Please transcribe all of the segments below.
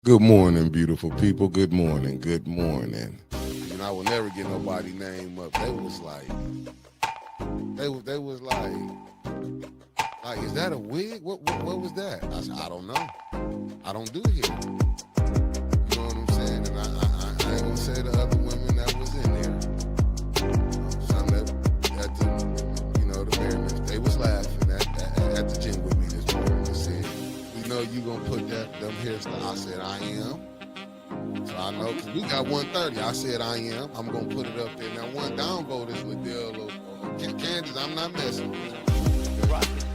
Good morning, beautiful people. Good morning. Good morning. And I will never get nobody name up. They was like, they was like, is that a wig? What was that? I said, I don't know. I don't do hair. You know what I'm saying? And I ain't gonna say the other women that was in there. Some that at the the Mariners, they was laughing at the gym with me this morning and said, we know you gonna put them hairstyle. I said, I am. So I know because we got 130. I said I am. I'm gonna put it up there. Now one downvote is Liddell or Kansas. I'm not messing with you. Okay? Rocket,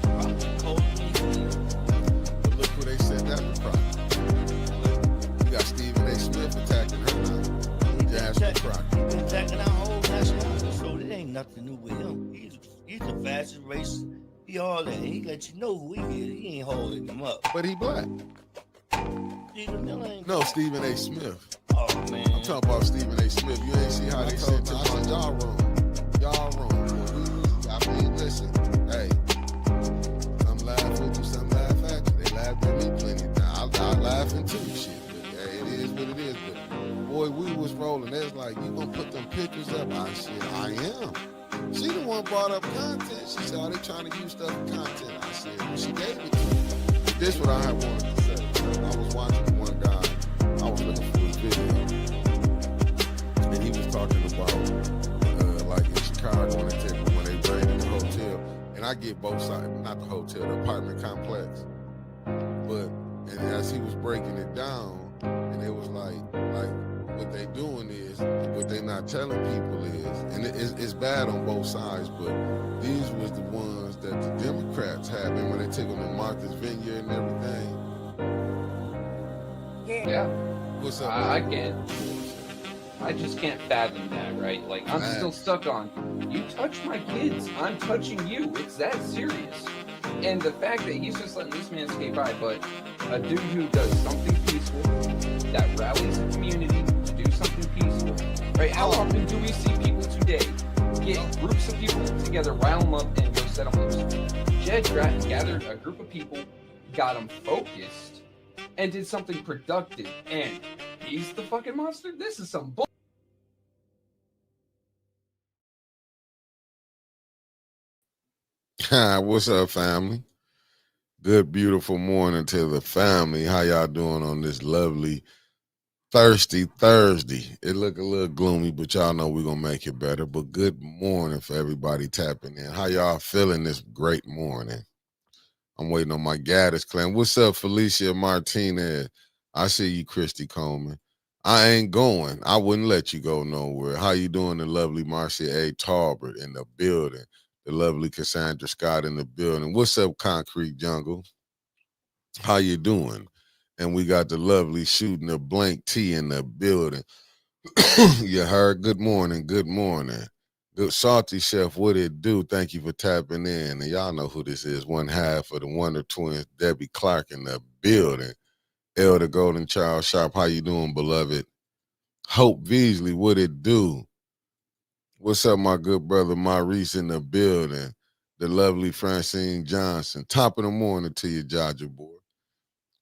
cold. But look who they said that was Crockett. You got Stephen A. Smith attacking her now. Jasmine Crockett. Been attacking our whole nationality, so it ain't nothing new with him. He's the fastest race. He all that. He let you know who he is. He ain't holding him up. But he black. Stephen Miller ain't. No, Stephen A. Smith. Oh man. I'm talking about Stephen A. Smith. You ain't see how they said I said y'all wrong. Y'all wrong. I mean, listen, hey. Some laugh with you, some laugh at you. They laughed at me plenty of times. I laughing too, shit. But hey, it is what it is. But boy, we was rolling. They was like, you gonna put them pictures up? I said, I am. She the one brought up content. She said, are they trying to use stuff for content? I said, well, she gave it to me. This what I wanted to say. I was watching one guy. I was looking for his video, and he was talking about like in Chicago when they raided the hotel. And I get both sides, not the hotel, the apartment complex. But and as he was breaking it down, and it was like what they doing is what they not telling people is, and it's bad on both sides. But these was the ones that the Democrats had. Remember when they took them to Martha's Vineyard and everything. Yeah. What's up? I can't. I just can't fathom that, right? Like, I'm still stuck on, you touch my kids, I'm touching you. It's that serious. And the fact that he's just letting this man skate by, but a dude who does something peaceful, that rallies the community to do something peaceful, right? How often do we see people today get groups of people together, rile them up, and go set them loose? Jed gathered a group of people, got them focused, and did something productive, and he's the fucking monster? This is some bull. What's up, family? Good, beautiful morning to the family. How y'all doing on this lovely thirsty Thursday? It look a little gloomy, but y'all know we're gonna make it better. But good morning for everybody tapping in. How y'all feeling this great morning? I'm waiting on my Gaddis clan. What's up, Felicia Martinez? I see you, Christy Coleman. I ain't going. I wouldn't let you go nowhere. How you doing, the lovely Marcia A. Talbert in the building? The lovely Cassandra Scott in the building. What's up, Concrete Jungle? How you doing? And we got the lovely Shooting a Blank T in the building. You heard? Good morning. Good morning. Good Salty Chef, what it do? Thank you for tapping in. And y'all know who this is. One half of the Wonder Twins, Debbie Clark in the building. Elder Golden Child Sharp, how you doing, beloved? Hope Beasley, what it do? What's up, my good brother Maurice in the building? The lovely Francine Johnson. Top of the morning to you, Jaja boy.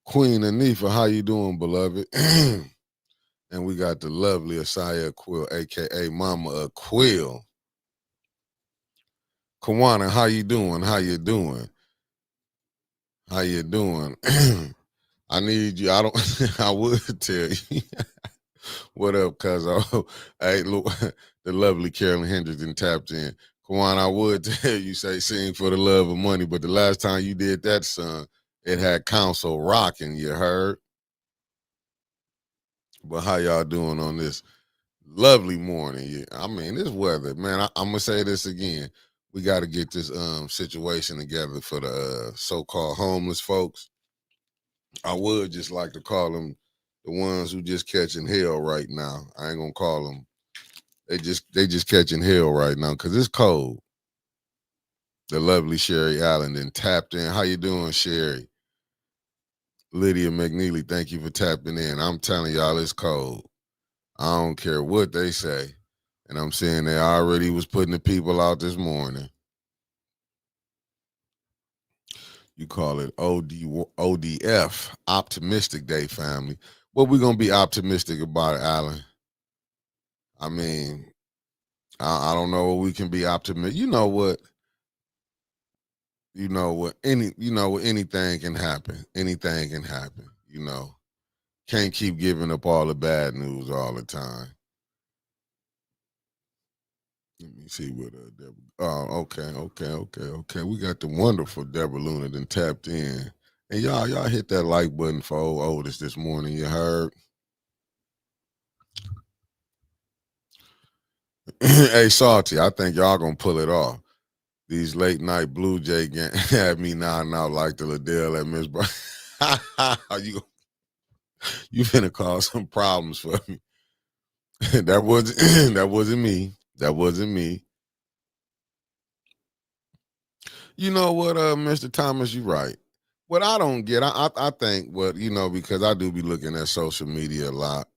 Queen Anifa, how you doing, beloved? And we got the lovely Asaya Quill, a.k.a. Mama Aquill. Kawana, how you doing? How you doing? How you doing? I need you. I don't. I would tell you. What up, cuz? Hey, look, the lovely Carolyn Hendrickson tapped in. Kawana, I would tell you, say sing for the love of money, but the last time you did that, son, it had council rocking. You heard? But how y'all doing on this lovely morning? Yeah, I mean, this weather, man. I'm gonna say this again. We got to get this situation together for the so-called homeless folks. I would just like to call them the ones who just catching hell right now. I ain't gonna call them. They just catching hell right now because it's cold. The lovely Sherry Allen then tapped in. How you doing, Sherry? Lydia McNeely, thank you for tapping in. I'm telling y'all, it's cold. I don't care what they say. And I'm saying they already was putting the people out this morning. You call it ODF, Optimistic Day, family. But we're gonna be optimistic about it, Alan. I mean, I don't know what we can be optimistic. You know what? Anything can happen. Anything can happen. Can't keep giving up all the bad news all the time. Let me see what Deborah. Oh, okay. We got the wonderful Deborah Luna then tapped in. And y'all hit that like button for old Otis this morning. You heard? Hey, Salty, I think y'all gonna pull it off. These late night Blue Jay had me nodding out like the Liddell at Miss Brown. You finna cause some problems for me. that wasn't me. That wasn't me. You know what, Mr. Thomas, you're right. What I don't get, I think because I do be looking at social media a lot.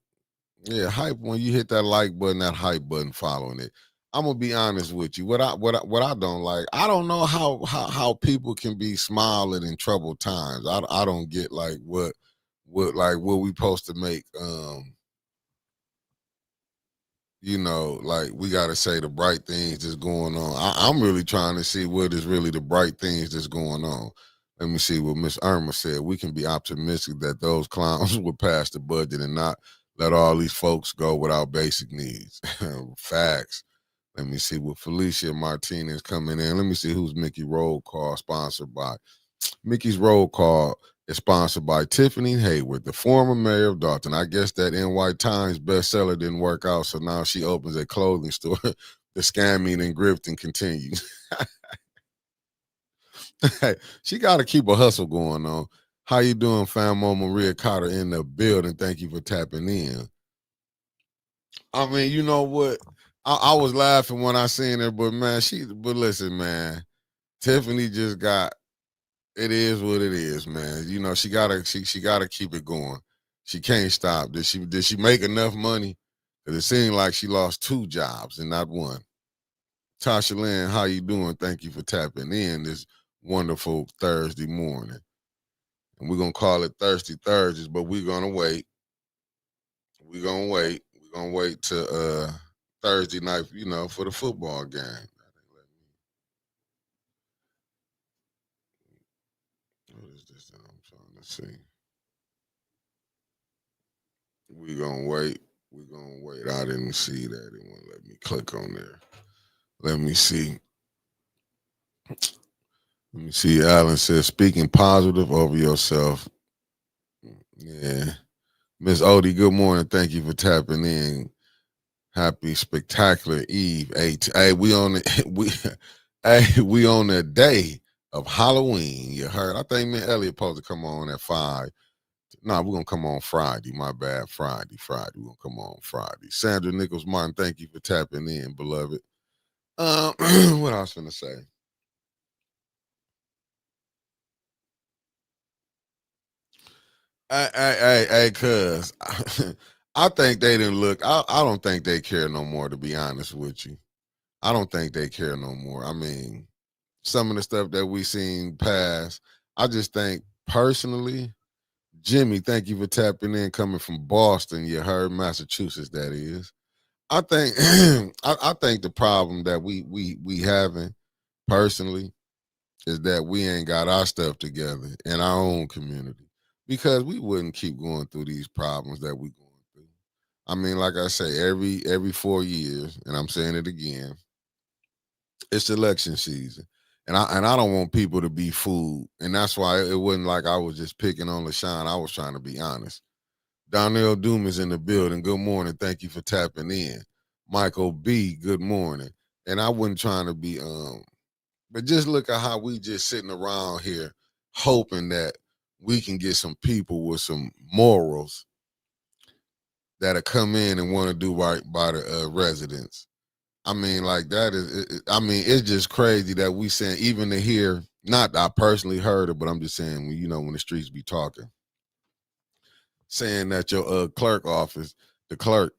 Yeah, hype, when you hit that like button, that hype button following it. I'm gonna be honest with you. What I don't like, I don't know how people can be smiling in troubled times. I don't get like what we supposed to make like we gotta say the bright things that's going on. I'm really trying to see what is really the bright things that's going on. Let me see what Miss Irma said. We can be optimistic that those clowns will pass the budget and not let all these folks go without basic needs. Facts. Let me see what Felicia Martinez coming in. Let me see who's Mickey Roll Call sponsored by. Mickey's Roll Call is sponsored by Tiffany Hayward, the former mayor of Dalton. I guess that NY Times bestseller didn't work out, so now she opens a clothing store. The scamming and grifting continues. Hey, she got to keep a hustle going on. How you doing, Famo? Maria Carter in the building. Thank you for tapping in. I mean, you know what? I was laughing when I seen her, but man, but listen, man, Tiffany just got. It is what it is, man. She gotta keep it going. She can't stop. Did she make enough money? Because it seemed like she lost 2 jobs and not one. Tasha Lynn, how you doing? Thank you for tapping in this wonderful Thursday morning. And we're gonna call it Thirsty Thursdays, but we're gonna wait. We're gonna wait. We're gonna wait till Thursday night, for the football game. What is this that I'm trying to see? We're gonna wait. We're gonna wait. I didn't see that. It won't let me click on there. Let me see. Let me see. Alan says, speaking positive over yourself. Yeah. Miss Odie, good morning. Thank you for tapping in. Happy spectacular Eve. Hey, we on the day of Halloween. You heard? I think me and Elliot supposed to come on at 5. Nah, we're gonna come on Friday. My bad. Friday. We're gonna come on Friday. Sandra Nichols Martin, thank you for tapping in, beloved. What I was gonna say? Hey, cuz I think they didn't look. I don't think they care no more, to be honest with you. I don't think they care no more. I mean, some of the stuff that we seen pass, I just think personally, Jimmy, thank you for tapping in, coming from Boston. You heard, Massachusetts, that is. I think I think the problem that we having personally is that we ain't got our stuff together in our own community, because we wouldn't keep going through these problems that we going through. I mean, like I say, every 4 years, and I'm saying it again, it's election season. And I don't want people to be fooled. And that's why it wasn't like I was just picking on LaShawn. I was trying to be honest. Donnell Doom is in the building. Good morning. Thank you for tapping in. Michael B, good morning. And I wasn't trying to be but just look at how we just sitting around here hoping that we can get some people with some morals that'll come in and want to do right by the residents. I mean, like that is, it's just crazy that we saying, even to hear, not I personally heard it, but I'm just saying, when the streets be talking, saying that your clerk office, the clerk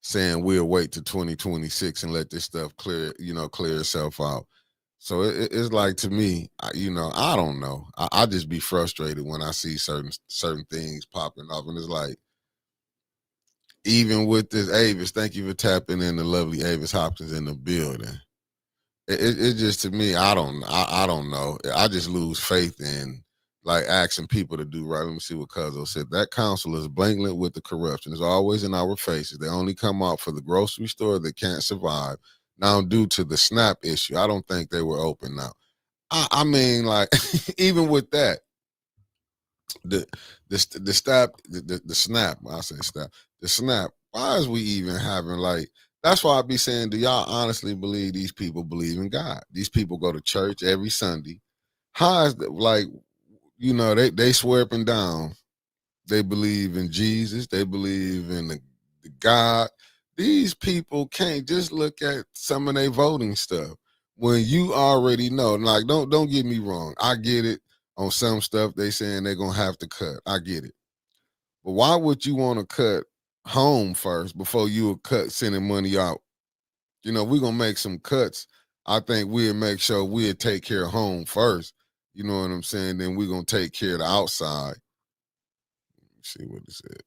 saying we'll wait to 2026 and let this stuff clear itself out. So it's like, to me, I don't know. I just be frustrated when I see certain things popping off, and it's like, even with this Avis, thank you for tapping in, the lovely Avis Hopkins in the building. It just, to me, I don't know. I just lose faith in, like, asking people to do right. Let me see what Cuzzo said. That council is blatant with the corruption. It's always in our faces. They only come out for the grocery store that can't survive. Now, due to the SNAP issue, I don't think they were open now. I mean, like, even with that, the SNAP, I say SNAP, the SNAP. Why is we even having, like? That's why I be saying, do y'all honestly believe these people believe in God? These people go to church every Sunday. How is like, they swear up and down they believe in Jesus, they believe in the God. These people can't just look at some of their voting stuff when you already know. Like, don't get me wrong. I get it. On some stuff they saying they're gonna have to cut. I get it. But why would you want to cut home first before you would cut sending money out? We're gonna make some cuts. I think we'll make sure we'll take care of home first. You know what I'm saying? Then we're gonna take care of the outside. See what it said.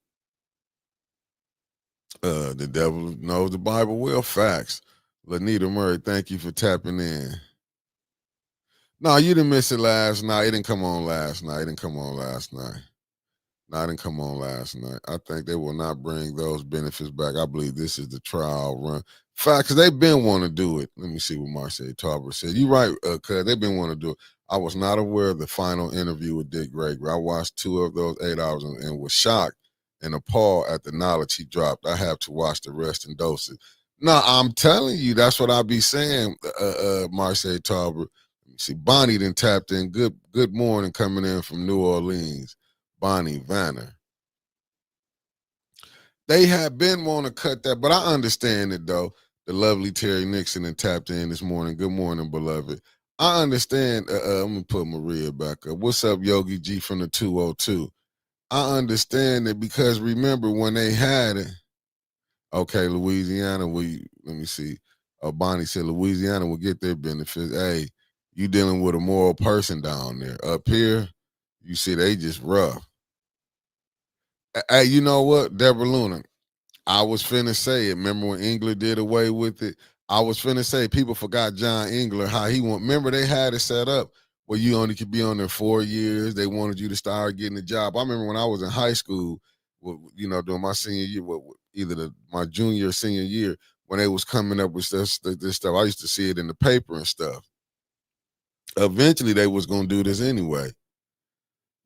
The devil knows the Bible well. Facts. Lanita Murray, thank you for tapping in. No, you didn't miss it last night. It didn't come on last night. No, it didn't come on last night. I think they will not bring those benefits back. I believe this is the trial run. Fact, because they've been wanting to do it. Let me see what Marcia Tarver said. You're right, cuz they've been wanting to do it. I was not aware of the final interview with Dick Gregory. I watched 2 of those 8 hours and was shocked and appalled at the knowledge he dropped. I have to watch the rest and dose it. No, I'm telling you, that's what I be saying, Marcia Tarver. Let me see. Bonnie then tapped in. Good morning, coming in from New Orleans. Bonnie Vanner. They have been wanting to cut that, but I understand it, though. The lovely Terry Nixon and tapped in this morning. Good morning, beloved. I understand. I'm going to put Maria back up. What's up, Yogi G from the 202? I understand it because remember when they had it. Okay, Louisiana, let me see. Bonnie said Louisiana will get their benefits. Hey, you dealing with a moral person down there. Up here, you see they just rough. Hey, you know what, Deborah Luna? I was finna say it. Remember when Engler did away with it? I was finna say people forgot John Engler, how he went. Remember they had it set up where you only could be on there 4 years. They wanted you to start getting a job. I remember when I was in high school, during my senior year, either my junior or senior year, when they was coming up with this stuff. I used to see it in the paper and stuff. Eventually, they was gonna do this anyway.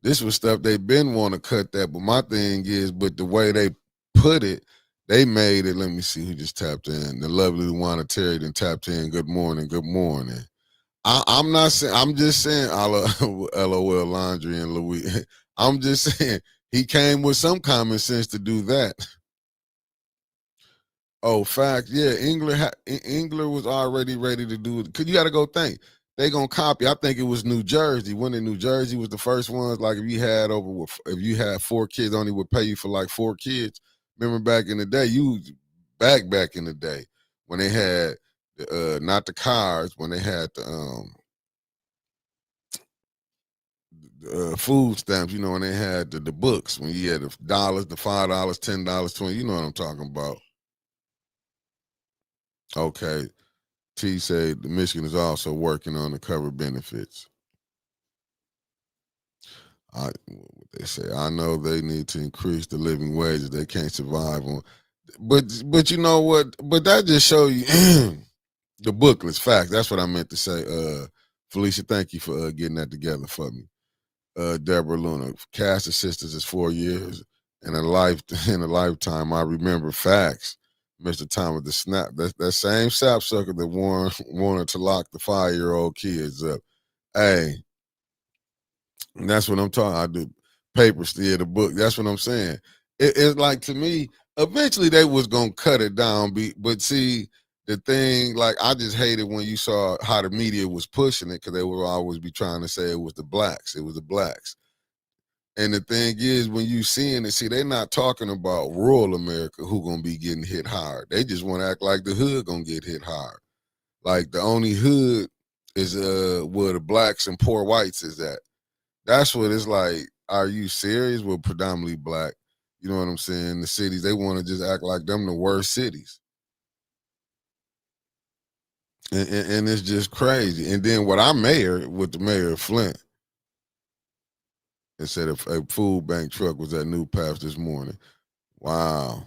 This was stuff they been want to cut that, but my thing is, but the way they put it, they made it. Let me see who just tapped in. The lovely Luana Terry then tapped in. Good morning. Good morning. I'm not saying. I'm just saying. LOL Laundry and Louis. I'm just saying he came with some common sense to do that. Oh, fact. Yeah, Engler was already ready to do it. Cause you got to go think. They gonna copy. I think it was New Jersey. When in New Jersey was the first ones. Like if you had 4 kids, only would pay you for like 4 kids. Remember back in the day, back in the day when they had not the cars, when they had the food stamps, when they had the books, when you had the dollars, the $5, $10, $20, you know what I'm talking about. Okay. T said the Michigan is also working on the cover benefits. They say, I know they need to increase the living wages. They can't survive on. But you know what? But that just show you the booklets. Facts. That's what I meant to say. Felicia, thank you for getting that together for me. Deborah Luna, cast of sisters is 4 years in a lifetime. I remember facts. Mr. Thomas, the snap, that same sapsucker that wanted to lock the 5-year-old kids up. Hey, that's what I'm talking. I do paper steal the book. That's what I'm saying. It's like, to me, eventually they was gonna cut it down. But see, the thing, like, I just hated when you saw how the media was pushing it, because they would always be trying to say it was the blacks. It was the blacks. And the thing is, when you seeing it, see, they're not talking about rural America who gonna be getting hit hard. They just want to act like the hood gonna get hit hard. Like the only hood is where the blacks and poor whites is at. That's what it's like. Are you serious? We're predominantly black. You know what I'm saying? The cities, they want to just act like them the worst cities. And it's just crazy. And then what I mayor with the mayor of Flint, it said a food bank truck was at New Path this morning. Wow.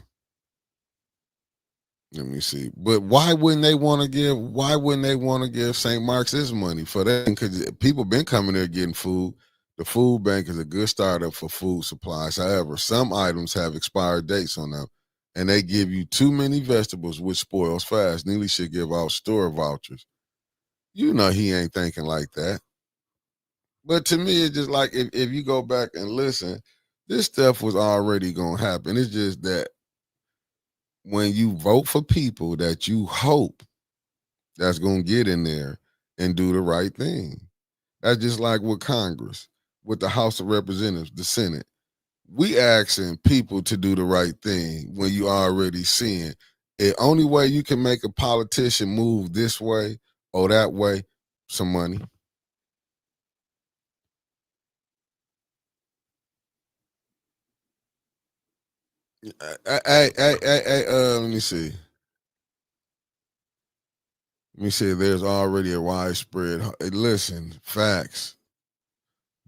Let me see. But why wouldn't they want to give? Why wouldn't they want to give St. Mark's this money for that? Because people been coming there getting food. The food bank is a good startup for food supplies. However, some items have expired dates on them, and they give you too many vegetables, which spoils fast. Neely should give out store vouchers. You know he ain't thinking like that. But to me, it's just like if you go back and listen, this stuff was already gonna happen. It's just that when you vote for people that you hope that's gonna get in there and do the right thing. That's just like with Congress, with the House of Representatives, the Senate. We asking people to do the right thing when you already seeing the only way you can make a politician move this way or that way, some money. Let me see. Let me see. There's already a widespread. Listen, facts.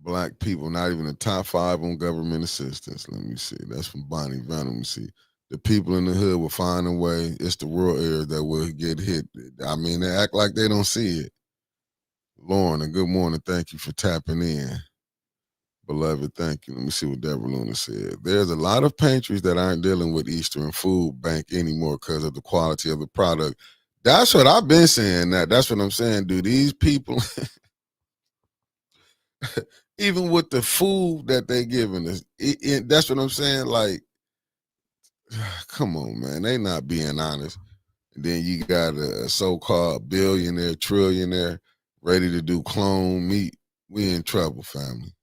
Black people, not even the top 5 on government assistance. Let me see. That's from Bonnie Van. Let me see. The people in the hood will find a way. It's the rural area that will get hit. I mean, they act like they don't see it. Lauren, and good morning. Thank you for tapping in. Beloved, thank you. Let me see what Deborah Luna said. There's a lot of pantries that aren't dealing with Eastern Food Bank anymore because of the quality of the product. That's what I've been saying. That's what I'm saying, dude. These people, even with the food that they giving us, that's what I'm saying. Like, come on, man. They not being honest. And then you got a so-called billionaire, trillionaire ready to do clone meat. We in trouble, family.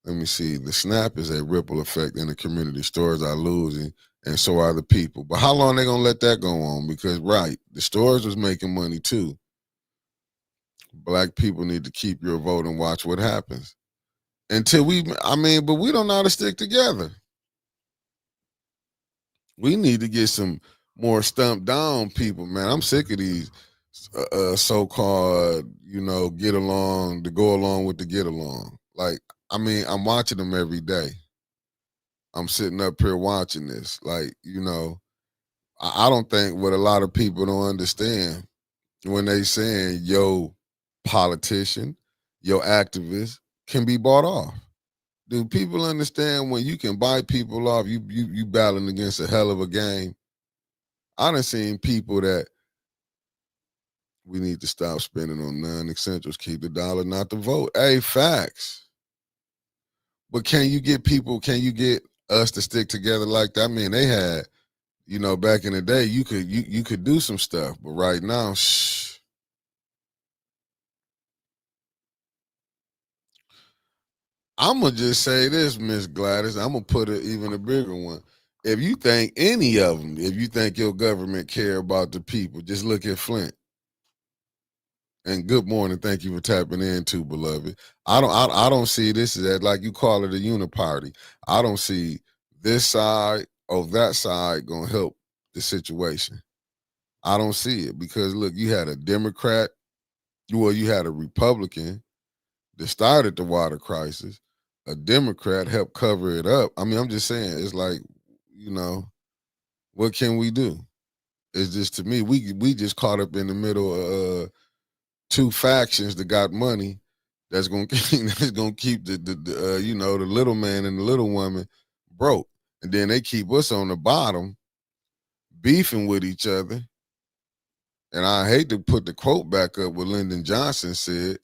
Let me see. The SNAP is a ripple effect in the community. Stores are losing, and so are the people. But how long they gonna let that go on? Because right, the stores was making money too. Black people need to keep your vote and watch what happens. Until but we don't know how to stick together. We need to get some more stumped down people, man. I'm sick of these so-called, get along to go along with the get along. Like, I'm watching them every day. I'm sitting up here watching this. Like, I don't think what a lot of people don't understand when they saying, yo, politician, your activist can be bought off. Do people understand when you can buy people off, you battling against a hell of a game? I done seen people that we need to stop spending on non-essentials, keep the dollar, not the vote. Hey, facts. But can you get us to stick together like that? I mean, they had, back in the day, you could do some stuff, but right now, shh. I'm gonna just say this, Miss Gladys. I'm gonna put it even a bigger one. If you think any of them, if you think your government care about the people, just look at Flint. And good morning. Thank you for tapping in too, beloved. I don't see this as like you call it a uniparty. I don't see this side or that side gonna help the situation. I don't see it because look, you had a Democrat, you had a Republican that started the water crisis. A Democrat helped cover it up. I mean, I'm just saying, it's like, what can we do? It's just, to me, we just caught up in the middle of two factions that got money that's gonna keep the little man and the little woman broke, and then they keep us on the bottom beefing with each other. And I hate to put the quote back up what Lyndon Johnson said,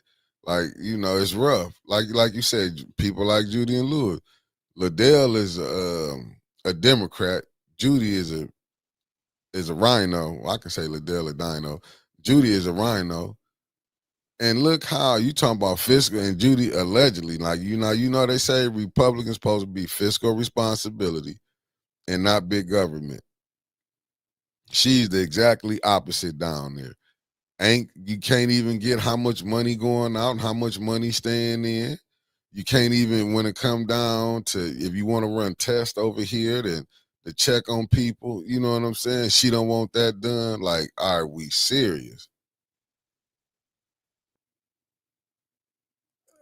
like, it's rough. Like you said, people like Judy and Lewis. Liddell is a Democrat. Judy is a rhino. Well, I can say Liddell a dino. Judy is a rhino. And look how you talking about fiscal, and Judy allegedly, like, they say Republicans supposed to be fiscal responsibility and not big government. She's the exactly opposite down there. You can't even get how much money going out and how much money staying in. You can't even, when it come down to, if you want to run tests over here to check on people, you know what I'm saying? She don't want that done. Like, are we serious?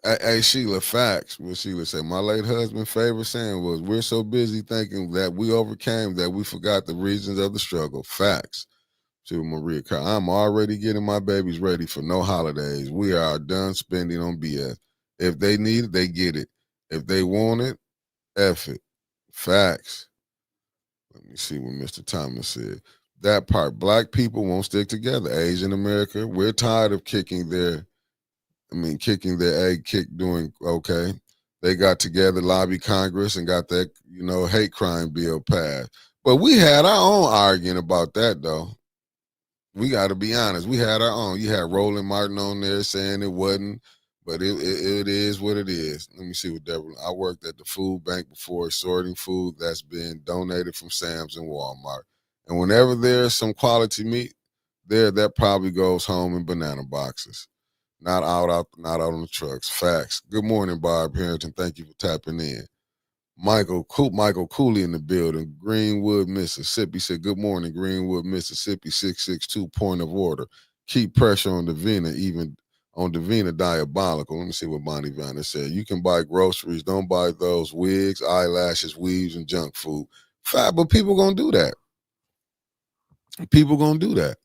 Hey, Sheila, facts. What Sheila said, my late husband's favorite saying was, we're so busy thinking that we overcame that we forgot the reasons of the struggle. Facts. To Maria Carr, I'm already getting my babies ready for no holidays. We are done spending on BS. If they need it, they get it. If they want it, F it. Facts. Let me see what Mr. Thomas said. That part, black people won't stick together. Asian America, we're tired of kicking their egg kick doing okay. They got together, lobbied Congress, and got that, hate crime bill passed. But we had our own arguing about that, though. We got to be honest. We had our own. You had Roland Martin on there saying it wasn't, but it is what it is. Let me see what Deborah. I worked at the food bank before, sorting food that's been donated from Sam's and Walmart. And whenever there's some quality meat there, that probably goes home in banana boxes, not out on the trucks. Facts. Good morning, Bob Harrington. Thank you for tapping in. Michael Cooley in the building, Greenwood, Mississippi, said, good morning, Greenwood, Mississippi, 662, point of order. Keep pressure on Davina, even on Davina diabolical. Let me see what Bonnie Vanna said. You can buy groceries. Don't buy those wigs, eyelashes, weaves, and junk food. Fact, but people going to do that. People going to do that.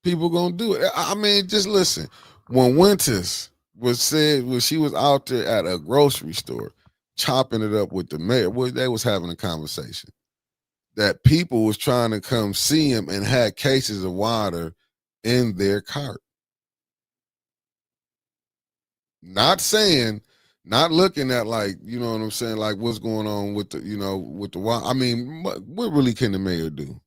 People going to do it. I mean, just listen. When Winters when she was out there at a grocery store, chopping it up with the mayor. Well, they was having a conversation that people was trying to come see him and had cases of water in their cart. Not looking at like, you know what I'm saying, like what's going on with with the water. I mean, what really can the mayor do?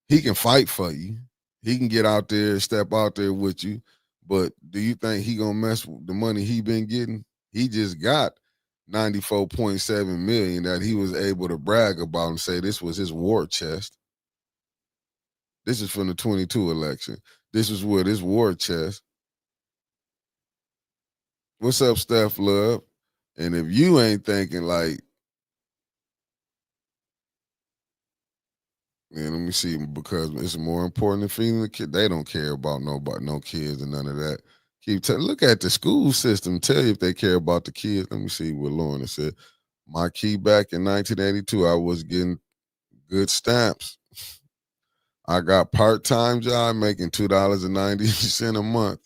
He can fight for you. He can get out there, step out there with you. But do you think he gonna mess with the money he been getting? He just got $94.7 million that he was able to brag about and say this was his war chest. This is from the 22 election. This is what his war chest. What's up, Steph Love? And if you ain't thinking like, let me see, because it's more important than feeding the kid. They don't care about no kids and none of that. Look at the school system. Tell you if they care about the kids. Let me see what Lauren said. My key back in 1982, I was getting good stamps. I got part-time job making $2.90 a month.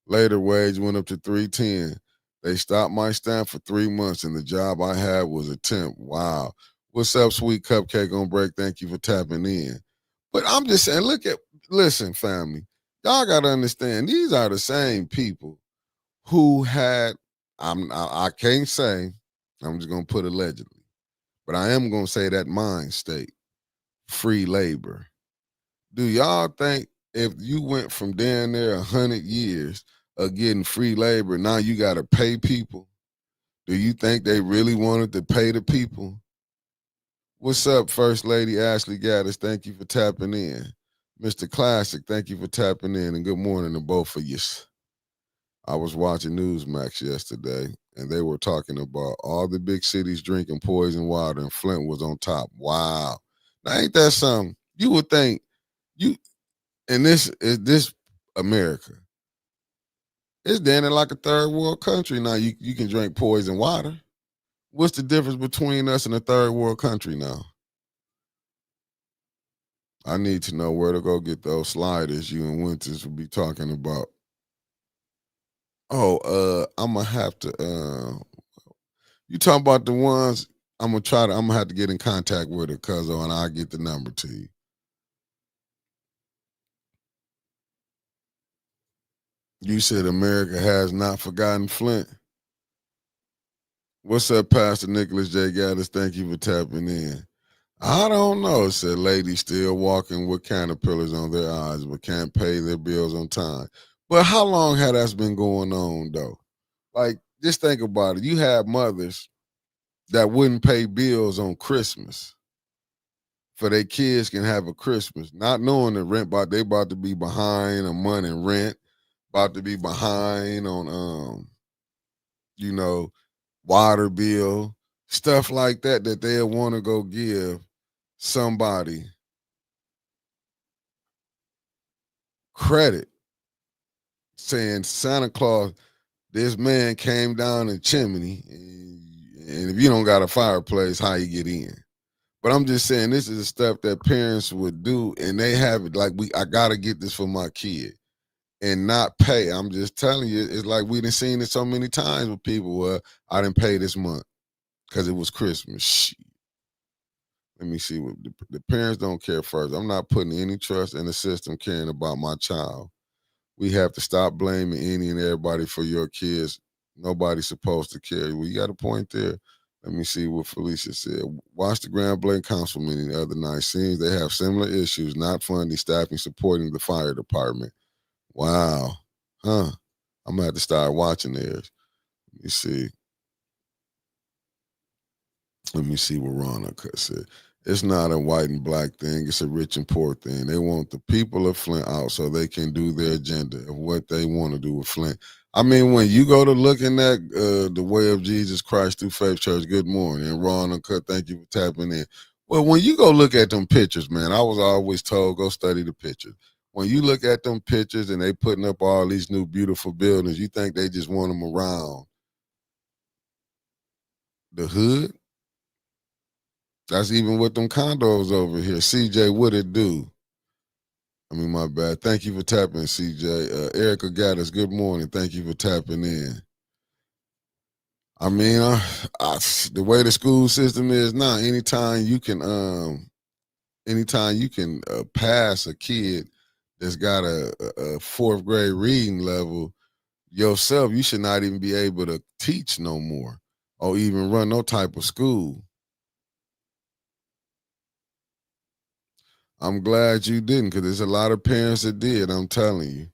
Later, wage went up to $3.10. They stopped my stamp for 3 months, and the job I had was a temp. Wow. What's up, Sweet Cupcake on break? Thank you for tapping in. But I'm just saying, listen, family. Y'all got to understand, these are the same people who had, I can't say, I'm just going to put allegedly, but I am going to say that mind state, free labor. Do y'all think if you went from down there 100 years of getting free labor, now you got to pay people? Do you think they really wanted to pay the people? What's up, First Lady Ashley Gaddis? Thank you for tapping in. Mr. Classic, thank you for tapping in, and good morning to both of you. I was watching Newsmax yesterday, and they were talking about all the big cities drinking poison water, and Flint was on top. Wow. Now, ain't that something? You would think and this is this America. It's damn near like a third world country now. You can drink poison water. What's the difference between us and a third world country now? I need to know where to go get those sliders you and Winters will be talking about. Oh, I'm gonna have to. You talking about the ones? I'm gonna have to get in contact with her, cuzzo, and I'll get the number to you. You said America has not forgotten Flint. What's up, Pastor Nicholas J. Gaddis? Thank you for tapping in. I don't know, said ladies still walking with caterpillars on their eyes but can't pay their bills on time. But how long had that been going on, though? Like, just think about it. You have mothers that wouldn't pay bills on Christmas for their kids can have a Christmas, not knowing the rent they about to be behind a month in rent, about to be behind on you know, water bill, stuff like that they'll want to go give somebody credit, saying Santa Claus, this man came down the chimney, and if you don't got a fireplace, how you get in? But I'm just saying this is the stuff that parents would do, and they have it like I gotta get this for my kid and not pay. I'm just telling you, it's like we done seen it so many times with people. Well, I didn't pay this month because it was Christmas. Shit. Let me see what the parents don't care first. I'm not putting any trust in the system caring about my child. We have to stop blaming any and everybody for your kids. Nobody's supposed to care. Well, you got a point there. Let me see what Felicia said. Watch the Grand Blanc Council meeting the other night. Seems they have similar issues, not funding, staffing, supporting the fire department. Wow. Huh. I'm going to have to start watching theirs. Let me see. Let me see what Ronna said. It's not a white and black thing. It's a rich and poor thing. They want the people of Flint out so they can do their agenda of what they want to do with Flint. I mean, when you go to looking at the way of Jesus Christ through Faith Church, good morning. And Ron Uncut, thank you for tapping in. Well, when you go look at them pictures, man, I was always told, go study the pictures. When you look at them pictures and they putting up all these new beautiful buildings, you think they just want them around the hood? That's even with them condos over here. CJ, what it do? I mean, my bad. Thank you for tapping, CJ. Erica Gaddis, good morning. Thank you for tapping in. I mean, the way the school system is now, anytime you can pass a kid that's got a fourth grade reading level yourself, you should not even be able to teach no more or even run no type of school. I'm glad you didn't, because there's a lot of parents that did, I'm telling you.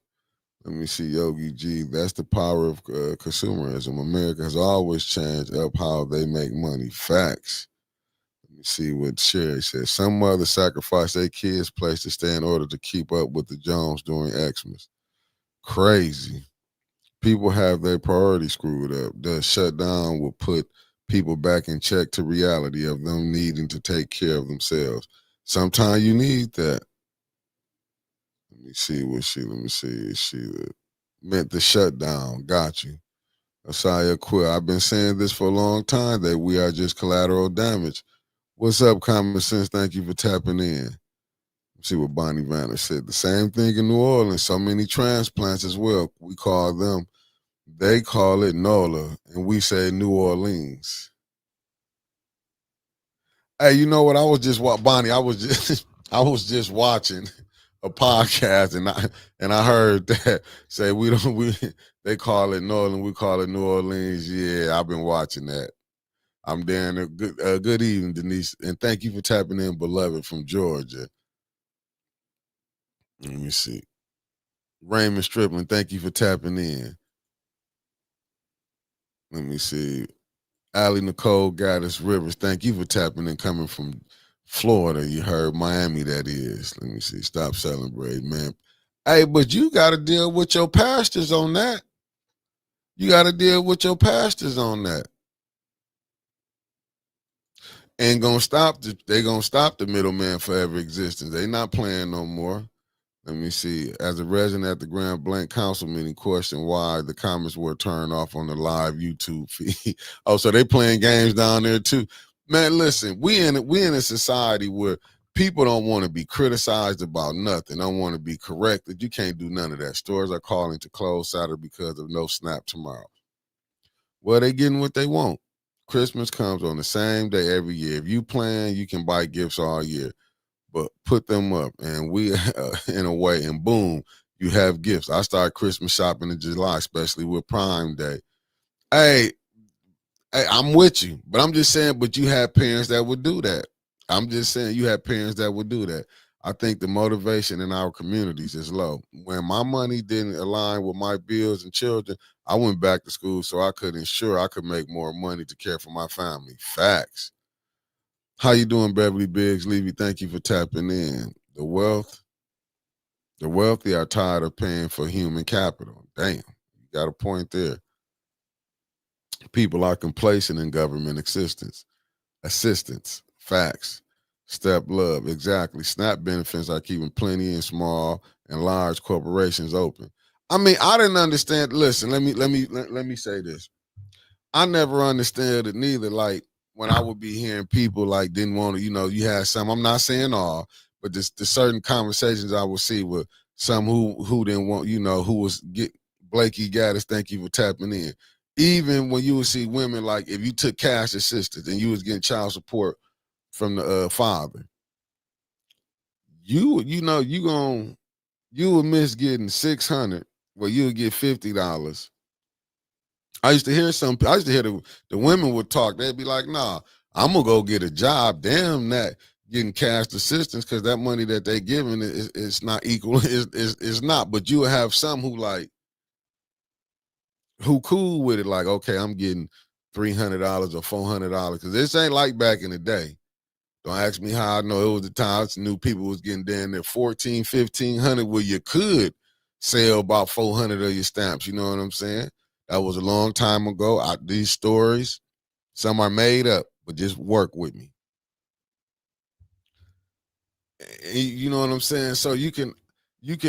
Let me see, Yogi G. That's the power of consumerism. America has always changed up how they make money. Facts. Let me see what Sherry says. Some mothers sacrifice their kids' place to stay in order to keep up with the Jones during Xmas. Crazy. People have their priorities screwed up. The shutdown will put people back in check to reality of them needing to take care of themselves. Sometimes you need that. Let me see what let me see. She meant the shutdown. Got you. Asaya Quill. I've been saying this for a long time that we are just collateral damage. What's up, Common Sense? Thank you for tapping in. Let's see what Bonnie Vanner said. The same thing in New Orleans. So many transplants as well. We call them, they call it NOLA, and we say New Orleans. Hey, you know what? Bonnie, I was just watching a podcast and I heard that say they call it Nolan, we call it New Orleans. Yeah, I've been watching that. I'm Darren. Good evening, Denise, and thank you for tapping in, beloved from Georgia. Let me see. Raymond Stripling, thank you for tapping in. Let me see. Allie Nicole Gaddis Rivers, thank you for tapping in, coming from Florida. You heard Miami, that is. Let me see. Stop celebrating, man. Hey, but you got to deal with your pastors on that. You got to deal with your pastors on that. Ain't gonna stop. They gonna stop the middleman forever existence. They not playing no more. Let me see. As a resident at the Grand Blanc Council meeting, question why the comments were turned off on the live YouTube feed. Oh, so they playing games down there too. Man, listen, we in a society where people don't want to be criticized about nothing. Don't want to be corrected. You can't do none of that. Stores are calling to close Saturday because of no SNAP tomorrow. Well, they getting what they want. Christmas comes on the same day every year. If you plan, you can buy gifts all year, but put them up, and we in a way, and boom, you have gifts. I start Christmas shopping in July, especially with Prime Day. Hey, I'm with you, but I'm just saying, but you have parents that would do that. I'm just saying you have parents that would do that. I think the motivation in our communities is low. When my money didn't align with my bills and children, I went back to school so I could ensure I could make more money to care for my family. Facts. How you doing, Beverly Biggs? Levy, thank you for tapping in. The wealthy are tired of paying for human capital. Damn, you got a point there. People are complacent in government assistance, facts, step love, exactly. SNAP benefits are keeping plenty and small and large corporations open. I mean, I didn't understand. Listen, let me say this. I never understood it neither. Like when I would be hearing people like didn't want to, you had some. I'm not saying all, but the certain conversations I would see with some who didn't want, who was get Blakey Gaddis. Thank you for tapping in. Even when you would see women like if you took cash assistance and you was getting child support from the father, you would miss getting 600, well you would get $50. I used to hear the women would talk. They'd be like, nah, I'm gonna go get a job. Damn that getting cash assistance because that money that they giving is not equal. Is not. But you would have some who cool with it, like, okay, I'm getting $300 or $400 because this ain't like back in the day. Don't ask me how I know. It was the times new people was getting down there 14, 1500 where you could sell about 400 of your stamps. You know what I'm saying? That was a long time ago. These stories, some are made up, but just work with me. You know what I'm saying? So you can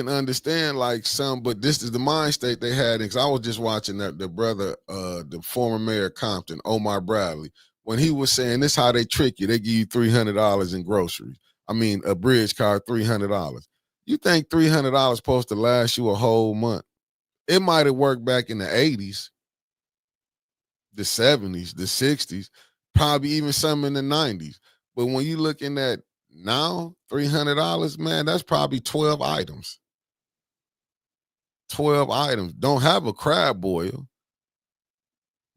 understand like some, but this is the mind state they had. Because I was just watching the brother, the former mayor of Compton, Omar Bradley, when he was saying this how they trick you. They give you $300 in groceries. I mean, a bridge card, $300. You think $300 supposed to last you a whole month? It might have worked back in the 80s, the 70s, the 60s, probably even some in the 90s. But when you looking at now, $300, man, that's probably 12 items. 12 items. Don't have a crab boil.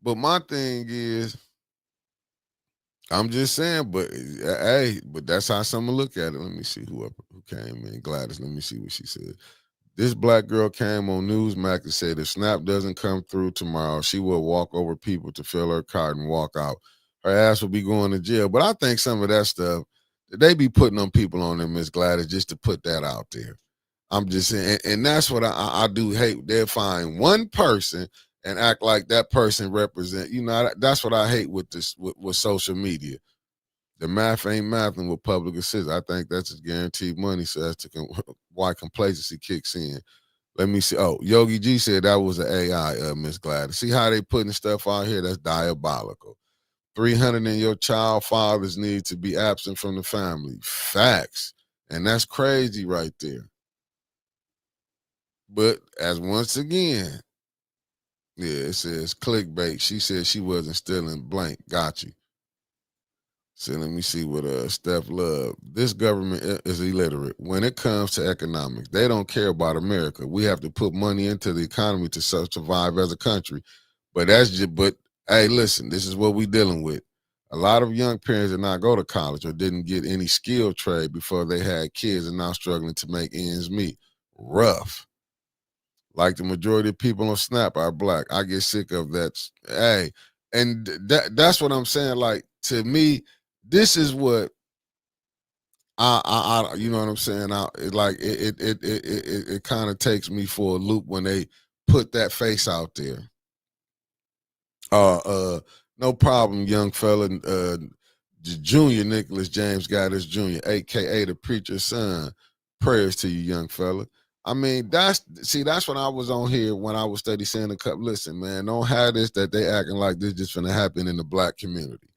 But my thing is, I'm just saying, but hey, but that's how someone look at it. Let me see who came in. Gladys, let me see what she said. This black girl came on Newsmax and said if SNAP doesn't come through tomorrow, she will walk over people to fill her cart and walk out. Her ass will be going to jail. But I think some of that stuff, they be putting on people on them, Miss Gladys, just to put that out there. I'm just saying, and that's what I do hate. They'll find one person and act like that person represent. That's what I hate with this with social media. The math ain't mathing with public assistance. I think that's just guaranteed money, so that's why complacency kicks in. Let me see. Oh, Yogi G said that was an AI, Miss Gladys. See how they putting stuff out here? That's diabolical. 300 in your child fathers need to be absent from the family. Facts. And that's crazy right there. But as once again, yeah, it says clickbait. She said she wasn't stealing blank. Got you. So let me see what Steph Love. This government is illiterate when it comes to economics. They don't care about America. We have to put money into the economy to survive as a country. But hey, listen, this is what we dealing with. A lot of young parents did not go to college or didn't get any skill trade before they had kids and now struggling to make ends meet. Rough. Like the majority of people on SNAP are black. I get sick of that. Hey, and that's what I'm saying. Like, to me, this is what I you know what I'm saying? It kind of takes me for a loop when they put that face out there. No problem, young fella. Junior Nicholas James Gaddis Jr., aka the preacher's son. Prayers to you, young fella. I mean, that's when I was on here when I was studying a couple. Listen, man, don't have this that they acting like this just gonna happen in the black community.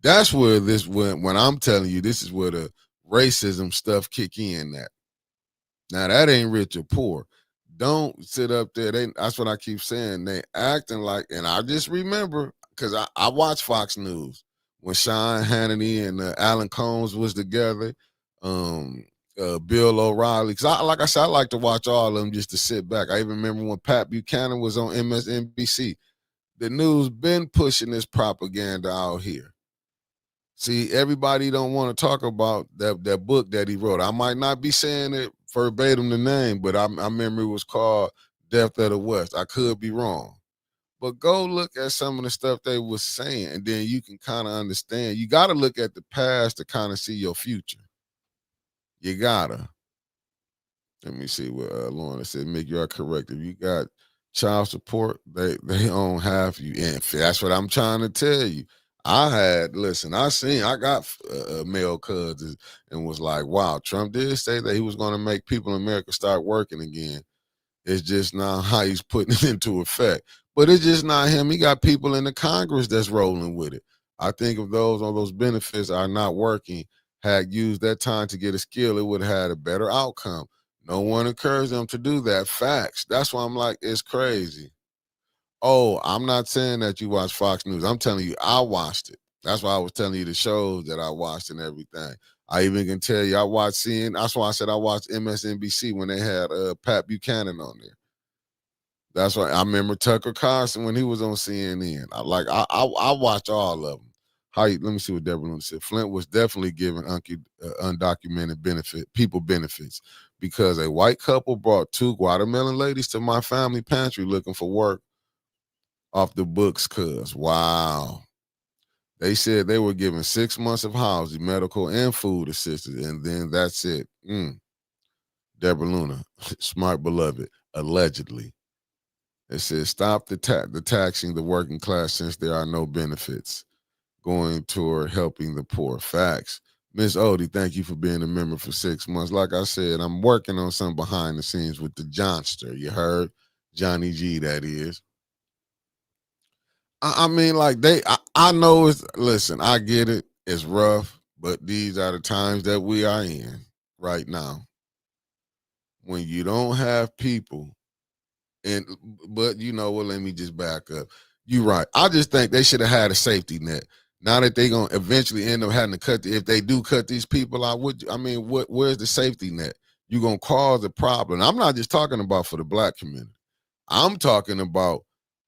That's where when I'm telling you, this is where the racism stuff kick in at. Now that ain't rich or poor. Don't sit up there. That's what I keep saying. They acting like, and I just remember because I watch Fox News when Sean Hannity and Alan Combs was together. Bill O'Reilly, because like I said, I like to watch all of them just to sit back. I even remember when Pat Buchanan was on MSNBC. The news been pushing this propaganda out here. See, everybody don't want to talk about that book that he wrote. I might not be saying it verbatim the name, but I remember it was called Death of the West. I could be wrong. But go look at some of the stuff they was saying, and then you can kind of understand. You got to look at the past to kind of see your future. You gotta. Let me see what Lorna said. Mick, you are correct. If you got child support, they own half you. And that's what I'm trying to tell you. I got male cousins and was like, wow, Trump did say that he was going to make people in America start working again. It's just not how he's putting it into effect. But it's just not him. He got people in the Congress that's rolling with it. I think if those benefits are not working, had used that time to get a skill, it would have had a better outcome. No one encouraged them to do that. Facts. That's why I'm like, it's crazy. Oh, I'm not saying that you watch Fox News. I'm telling you, I watched it. That's why I was telling you the shows that I watched and everything. I even can tell you I watched CNN. That's why I said I watched MSNBC when they had Pat Buchanan on there. That's why I remember Tucker Carlson when he was on CNN. I watch all of them. Let me see what Deborah Luna said. Flint was definitely giving undocumented people benefits because a white couple brought 2 Guatemalan ladies to my family pantry looking for work off the books. Wow. They said they were given 6 months of housing, medical, and food assistance, and then that's it. Deborah Luna, smart beloved, allegedly. It says stop the taxing the working class since there are no benefits going toward helping the poor. Facts. Miss Odie, thank you for being a member for 6 months. Like I said, I'm working on some behind the scenes with the Johnster. You heard? Johnny G, that is. I mean, like I know listen, I get it. It's rough, but these are the times that we are in right now. When you don't have people, but you know what, let me just back up. You're right. I just think they should have had a safety net. Now that they're gonna eventually end up having to if they do cut these people out, where's the safety net? You're gonna cause a problem. I'm not just talking about for the black community. I'm talking about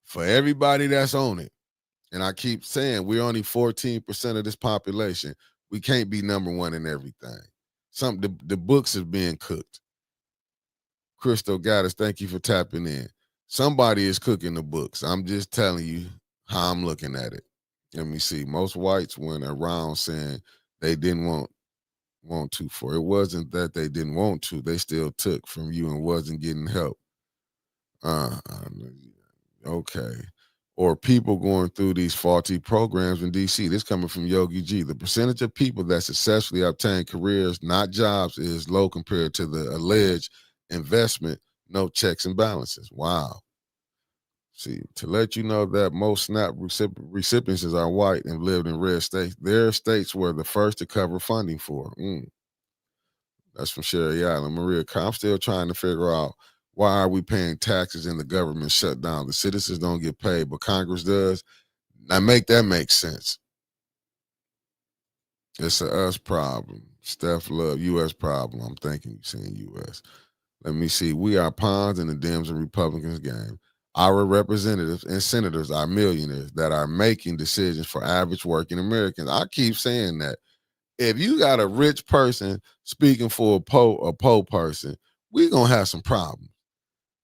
for everybody that's on it. And I keep saying we're only 14% of this population. We can't be number one in everything. The books are being cooked. Crystal Gaddis, thank you for tapping in. Somebody is cooking the books. I'm just telling you how I'm looking at it. Let me see. Most whites went around saying they didn't want to for. It wasn't that they didn't want to. They still took from you and wasn't getting help. Okay. Or people going through these faulty programs in DC. This coming from Yogi G. The percentage of people that successfully obtain careers, not jobs, is low compared to the alleged investment, no checks and balances. Wow. See, to let you know that most SNAP recipients are white and lived in red states, their states were the first to cover funding for. That's from Sherry Island. Maria, I'm still trying to figure out why are we paying taxes and the government shut down? The citizens don't get paid, but Congress does. Now make sense. It's a us problem. Steph Love, U.S. problem. I'm thinking you're saying U.S. Let me see. We are pawns in the Dems and Republicans game. Our representatives and senators are millionaires that are making decisions for average working Americans. I keep saying that. If you got a rich person speaking for a poor person, we're going to have some problems.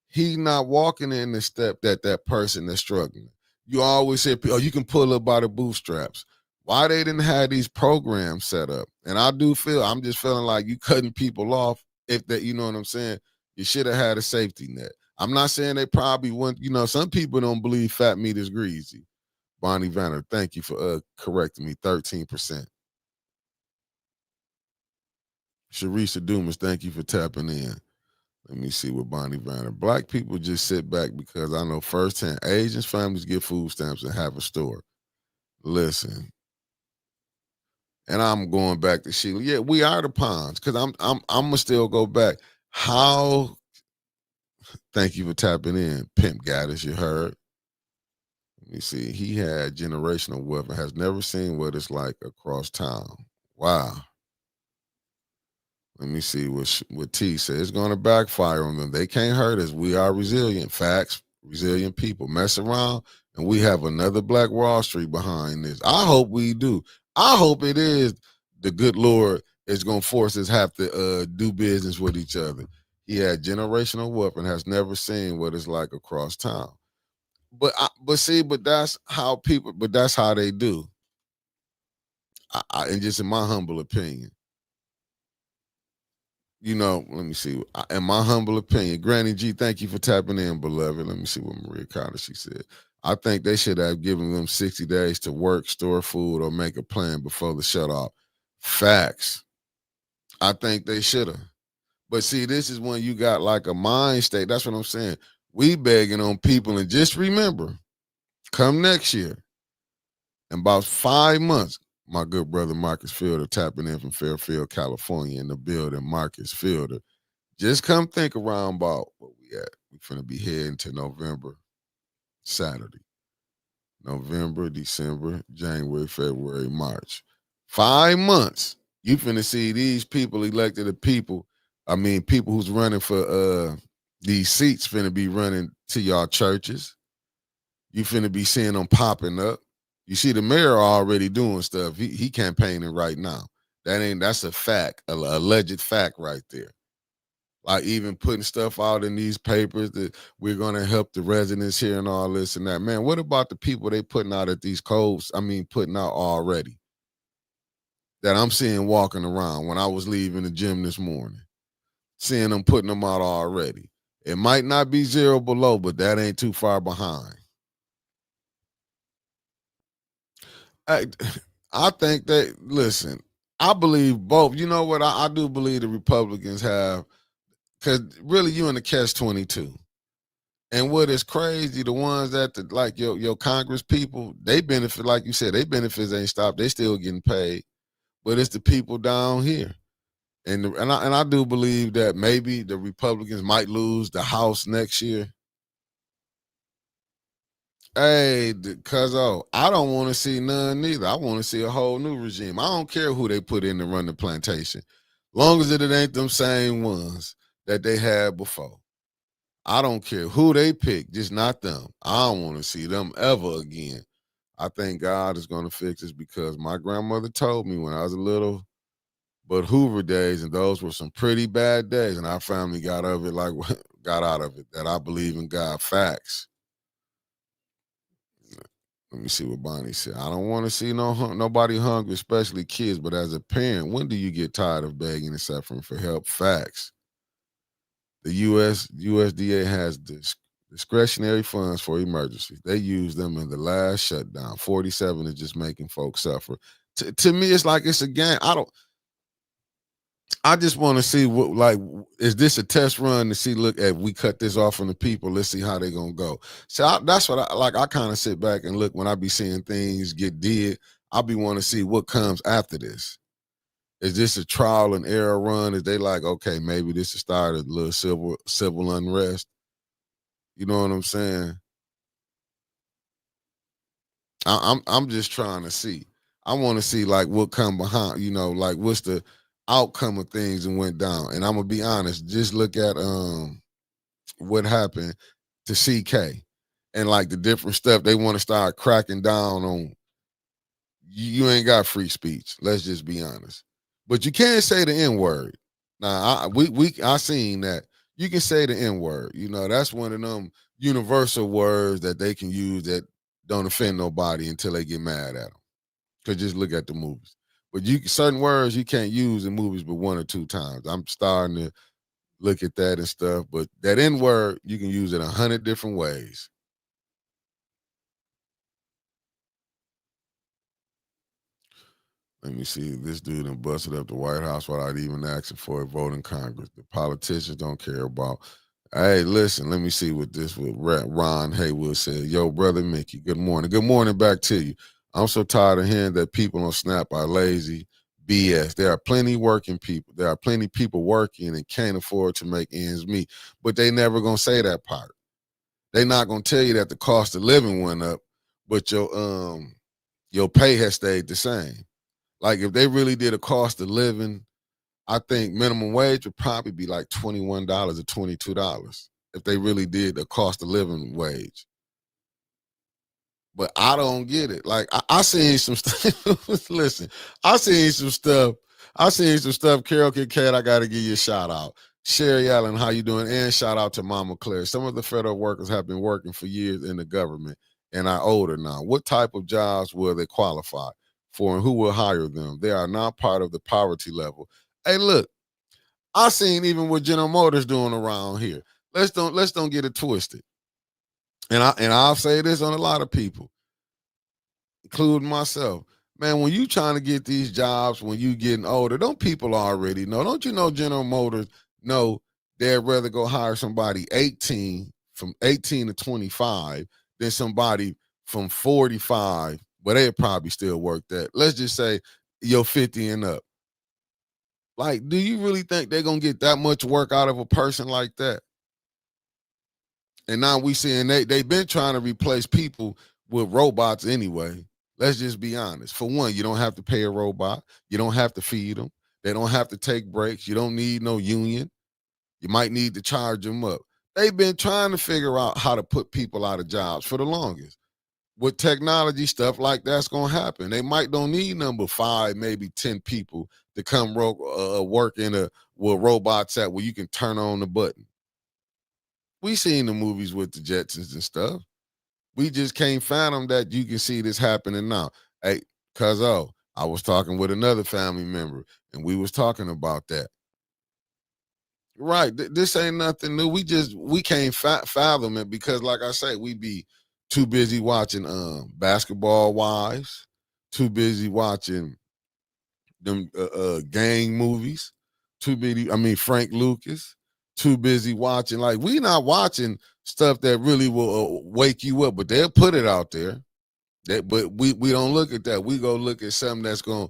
He not walking in the step that person that's struggling. You always say, oh, you can pull up by the bootstraps. Why they didn't have these programs set up? And I'm just feeling like you cutting people off if that, you know what I'm saying? You should have had a safety net. I'm not saying they probably wouldn't, some people don't believe fat meat is greasy. Bonnie Vanner, thank you for correcting me, 13%. Sharisa Dumas, thank you for tapping in. Let me see what Bonnie Vanner. Black people just sit back because I know firsthand Asian families get food stamps and have a store. Listen, and I'm going back to Sheila. Yeah, we are the pawns because I'm gonna still go back. How? Thank you for tapping in, Pimp Gaddis. You heard. Let me see. He had generational wealth and has never seen what it's like across town. Wow. Let me see what T said. It's going to backfire on them. They can't hurt us. We are resilient. Facts, resilient people. Mess around, and we have another Black Wall Street behind this. I hope we do. I hope it is the good Lord is going to force us have to do business with each other. He had generational wealth and has never seen what it's like across town. but that's how people. But that's how they do. And just in my humble opinion, let me see. In my humble opinion, Granny G, thank you for tapping in, beloved. Let me see what Maria Carter she said. I think they should have given them 60 days to work, store food, or make a plan before the shut off. Facts. I think they should have. But see, this is when you got like a mind state. That's what I'm saying. We begging on people, and just remember, come next year, in about 5 months, my good brother Marcus Fielder tapping in from Fairfield, California, in the building. Marcus Fielder. Just come think around about what we at. We finna be heading to November, Saturday. November, December, January, February, March. 5 months. You finna see these people elected of people. I mean, people who's running for these seats finna be running to y'all churches. You finna be seeing them popping up. You see the mayor already doing stuff. He campaigning right now. That's a fact, a alleged fact right there. Like even putting stuff out in these papers that we're gonna help the residents here and all this and that. Man, what about the people they putting out at these codes? I mean, putting out already that I'm seeing walking around when I was leaving the gym this morning, seeing them putting them out already. It might not be zero below, but that ain't too far behind. I think that, listen, I believe both. You know what? I do believe the Republicans have, because really you in the catch-22. And what is crazy, the ones that like your Congress people, they benefit, like you said, they benefits ain't stopped. They still getting paid. But it's the people down here. And I do believe that maybe the Republicans might lose the House next year. Hey, cuzzo, I don't want to see none neither. I want to see a whole new regime. I don't care who they put in to run the plantation. Long as it ain't them same ones that they had before. I don't care who they pick, just not them. I don't want to see them ever again. I think God is going to fix this because my grandmother told me when I was a little, but Hoover days, and those were some pretty bad days, and our family got out of it, that I believe in God. Facts. Let me see what Bonnie said. I don't want to see nobody hungry, especially kids, but as a parent, when do you get tired of begging and suffering for help? Facts. The USDA has discretionary funds for emergencies. They use them in the last shutdown. 47 is just making folks suffer. To me, it's like it's a game. I just want to see is this a test run to see, look, if we cut this off from the people, let's see how they're going to go. So that's what I kind of sit back and look when I be seeing things get did. I'll be wanting to see what comes after this. Is this a trial and error run? Is they like, okay, maybe this is start a little civil unrest? You know what I'm saying? I'm just trying to see. I want to see like what come behind, like what's the outcome of things and went down. And I'm gonna be honest, just look at what happened to CK and like the different stuff they want to start cracking down on. You ain't got free speech. Let's just be honest. But you can't say the N-word. Now I seen that. You can say the N-word. That's one of them universal words that they can use that don't offend nobody until they get mad at them. Because just look at the movies. But certain words you can't use in movies but 1 or 2 times. I'm starting to look at that and stuff. But that N-word, you can use it 100 different ways. Let me see. This dude done busted up the White House without even asking for a vote in Congress. The politicians don't care about. Hey, listen, let me see what Ron Haywood said. Yo, Brother Mickey, good morning. Good morning back to you. I'm so tired of hearing that people on Snap are lazy. BS. There are plenty working people. There are plenty people working and can't afford to make ends meet. But they never going to say that part. They not going to tell you that the cost of living went up, but your pay has stayed the same. Like if they really did a cost of living, I think minimum wage would probably be like $21 or $22 if they really did a cost of living wage. But I don't get it. Like I seen some stuff. Listen, I seen some stuff. Carol Kincaid, I got to give you a shout out. Sherry Allen, how you doing? And shout out to Mama Claire. Some of the federal workers have been working for years in the government and are older now. What type of jobs will they qualify for, and who will hire them? They are not part of the poverty level. Hey, look, I seen even what General Motors doing around here. Let's don't get it twisted. And I'll say this on a lot of people, including myself. Man, when you trying to get these jobs when you getting older, don't people already know? Don't you know General Motors know they'd rather go hire somebody 18 from 18 to 25 than somebody from 45, but they'd probably still work that. Let's just say you're 50 and up. Like, do you really think they're gonna get that much work out of a person like that? And now we seeing they've been trying to replace people with robots anyway. Let's just be honest. For one, you don't have to pay a robot. You don't have to feed them. They don't have to take breaks. You don't need no union. You might need to charge them up. They've been trying to figure out how to put people out of jobs for the longest. With technology, stuff like that's going to happen. They might don't need number 5, maybe 10 people to come work in where robots at where you can turn on the button. We seen the movies with the Jetsons and stuff. We just can't fathom that you can see this happening now. Hey, cuzzo, I was talking with another family member, and we was talking about that. Right, this ain't nothing new. We can't fathom it because, like I say, we be too busy watching Basketball Wives, too busy watching them gang movies, too busy. I mean, Frank Lucas, too busy watching. Like, we not watching stuff that really will wake you up, but they'll put it out there. But we don't look at that. We go look at something that's gonna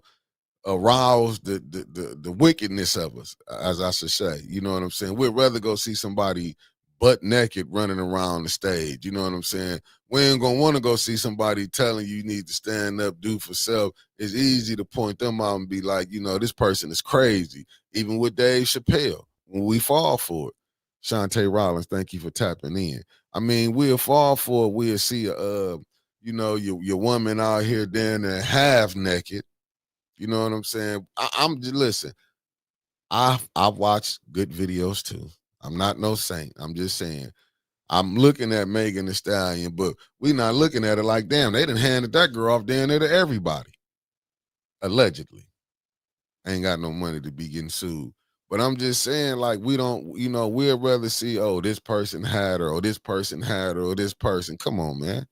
arouse the wickedness of us, as I should say. You know what I'm saying? We'd rather go see somebody butt naked running around the stage. You know what I'm saying? We ain't gonna want to go see somebody telling you need to stand up, do for self. It's easy to point them out and be like, you know, this person is crazy. Even with Dave Chappelle, when we fall for it. Shantae Rollins, thank you for tapping in. I mean, we'll fall for it. We'll see you know, your woman out here down there half naked. You know what I'm saying? I'm just listen. I've watched good videos too. I'm not no saint. I'm just saying. I'm looking at Megan Thee Stallion, but we not looking at it like, damn, they done handed that girl off down there to everybody. Allegedly. Ain't got no money to be getting sued. But I'm just saying, like, we don't, you know, we'd rather see, oh, this person had her, or this person had her, or this person. Come on, man.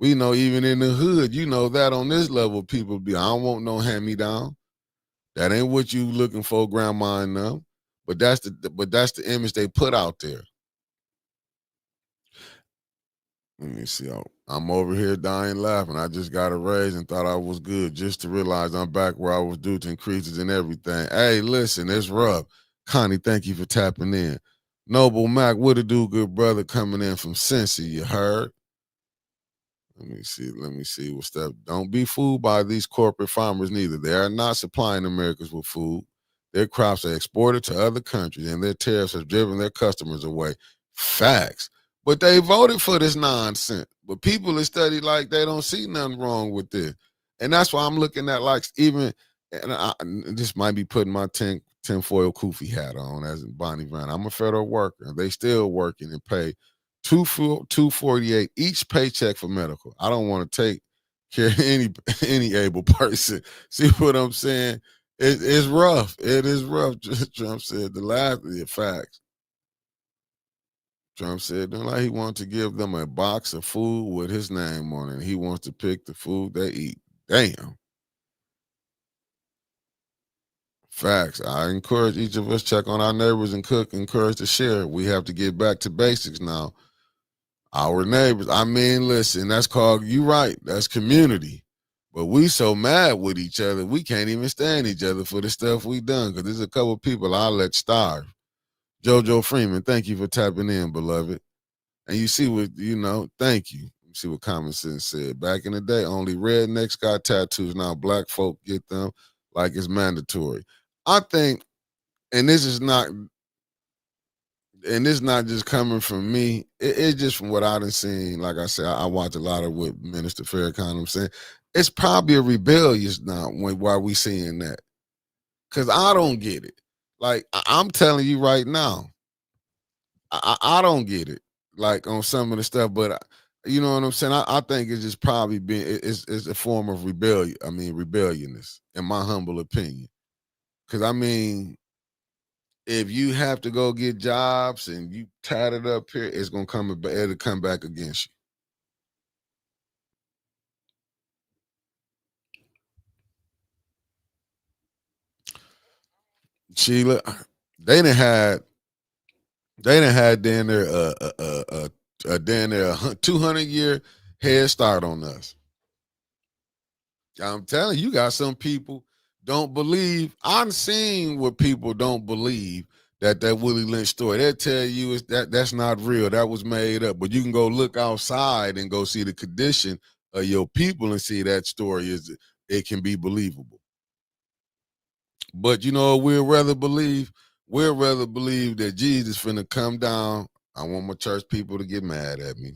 We know even in the hood, you know that on this level, people be, I don't want no hand-me-down. That ain't what you looking for, grandma and them. But that's the image they put out there. Let me see. I'm over here dying laughing. I just got a raise and thought I was good just to realize I'm back where I was due to increases and everything. Hey, listen, it's rough. Connie, thank you for tapping in. Noble Mac, what a do, good brother, coming in from Cincy, you heard? Let me see what's that. Don't be fooled by these corporate farmers neither. They are not supplying Americans with food. Their crops are exported to other countries, and their tariffs have driven their customers away. Facts. But they voted for this nonsense. But people that study like they don't see nothing wrong with this. And that's why I'm looking at like even, and this might be putting my tinfoil Koofy hat on as Bonnie Brown. I'm a federal worker. They still working and pay $248 each paycheck for medical. I don't want to take care of any able person. See what I'm saying? It's rough. It is rough. Trump said the last facts. Trump said like he wants to give them a box of food with his name on it. He wants to pick the food they eat. Damn. Facts. I encourage each of us check on our neighbors and cook. Encourage to share. We have to get back to basics now. Our neighbors. I mean, listen, that's called, you right, that's community. But we so mad with each other, we can't even stand each other for the stuff we done, because there's a couple of people I'll let starve. JoJo Freeman, thank you for tapping in, beloved. And you see what, you know, thank you. You see what Common Sense said. Back in the day, only rednecks got tattoos. Now black folk get them like it's mandatory. I think, and this is not just coming from me. It's just from what I done seen. Like I said, I watch a lot of what Minister Farrakhan was saying. It's probably a rebellious now why we seeing that. Because I don't get it. Like I'm telling you right now, I don't get it. Like on some of the stuff, but you know what I'm saying. I think it's just probably been it's a form of rebellion. I mean rebelliousness, in my humble opinion. Because I mean, if you have to go get jobs and you tatted up here, it's gonna it'll come back against you. Sheila, they didn't had they didn't had down there down there 200-year head start on us. I'm telling you, you got some people don't believe. I'm seeing what people don't believe that Willie Lynch story. They'll tell you is that's not real. That was made up. But you can go look outside and go see the condition of your people and see that story is it can be believable. But you know, we'd rather believe that Jesus finna come down. I want my church people to get mad at me.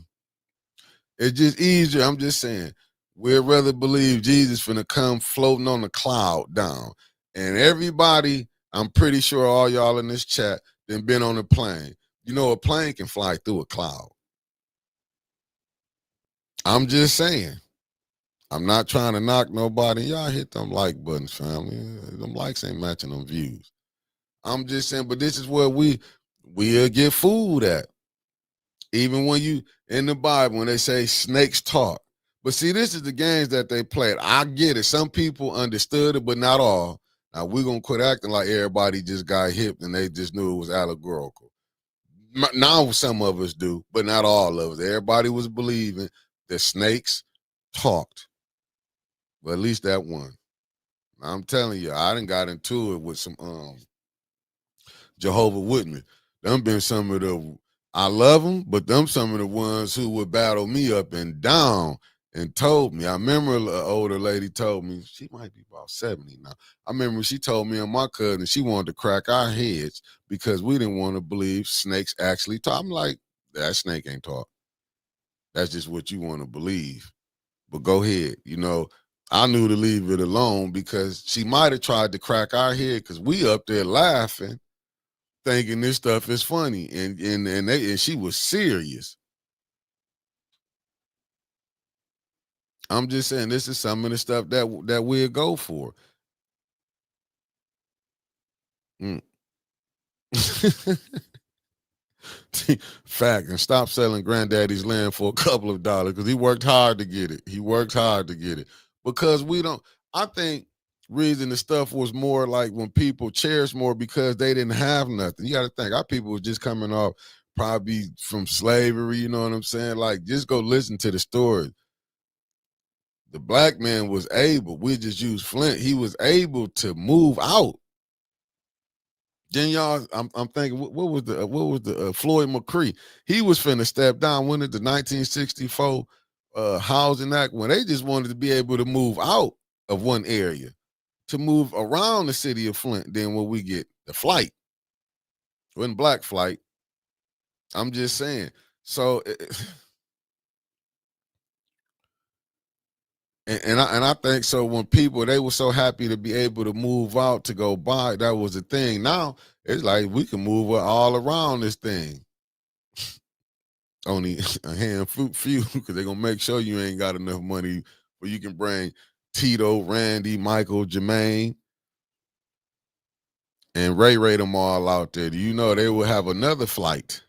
It's just easier. I'm just saying. We'd rather believe Jesus finna come floating on a cloud down. And everybody, I'm pretty sure all y'all in this chat then been on a plane. You know, a plane can fly through a cloud. I'm just saying. I'm not trying to knock nobody. Y'all hit them like buttons, family. Them likes ain't matching them views. I'm just saying, but this is where we'll get fooled at. Even when you in the Bible, when they say snakes talk. But see, this is the games that they played. I get it. Some people understood it, but not all. Now we're gonna quit acting like everybody just got hip and they just knew it was allegorical. Now some of us do, but not all of us. Everybody was believing that snakes talked. But at least that one. I'm telling you, I done got into it with some Jehovah Witness. Them been some of the I love them, but them some of the ones who would battle me up and down and told me. I remember an older lady told me, she might be about 70 now. I remember she told me and my cousin she wanted to crack our heads because we didn't want to believe snakes actually talk. I'm like, that snake ain't talk. That's just what you want to believe. But go ahead. You know, I knew to leave it alone because she might have tried to crack our head because we up there laughing, thinking this stuff is funny, and she was serious. I'm just saying this is some of the stuff that we'll go for. Mm. Fact, and stop selling granddaddy's land for a couple of dollars because he worked hard to get it. He worked hard to get it because we don't. I think reason the stuff was more like when people cherish more because they didn't have nothing. You got to think our people was just coming off probably from slavery. You know what I'm saying? Like just go listen to the story. The black man was able. We just used Flint. He was able to move out. Then y'all, I'm thinking, what was the Floyd McCree? He was finna step down when it the 1964 Housing Act when they just wanted to be able to move out of one area to move around the city of Flint. Then what we get the flight, when black flight. I'm just saying. So. And I think so when people they were so happy to be able to move out to go buy, that was the thing. Now it's like we can move all around this thing. Only a few because they're gonna make sure you ain't got enough money where you can bring Tito, Randy, Michael, Jermaine, and Ray them all out there. Do you know they will have another flight?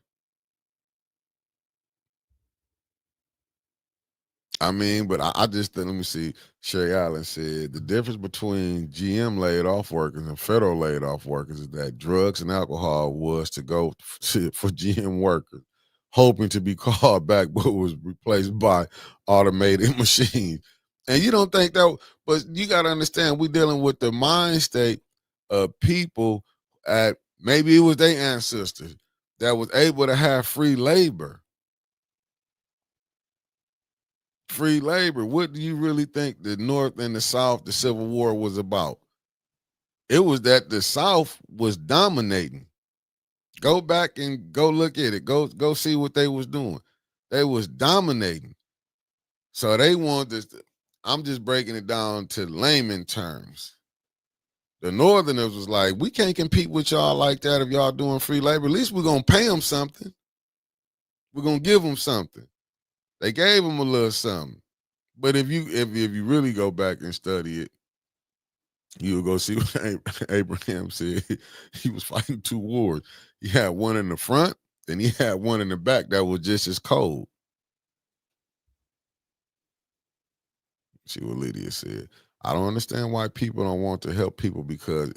I mean, but I just let me see. Shay Allen said the difference between GM laid off workers and federal laid off workers is that drugs and alcohol was to go for GM workers, hoping to be called back, but was replaced by automated machines. And you don't think that, but you got to understand, we're dealing with the mind state of people at maybe it was their ancestors that was able to have free labor. Free labor. What do you really think the North and the South, the Civil War was about? It was that the South was dominating. Go back and go look at it. Go see what they was doing. They was dominating. So they wanted this. I'm just breaking it down to layman terms. The Northerners was like, we can't compete with y'all like that if y'all doing free labor. At least we're going to pay them something. We're going to give them something. They gave them a little something. But if you really go back and study it, you'll go see what Abraham said. He was fighting 2 wars. He had one in the front, and he had one in the back that was just as cold. See what Lydia said. I don't understand why people don't want to help people, because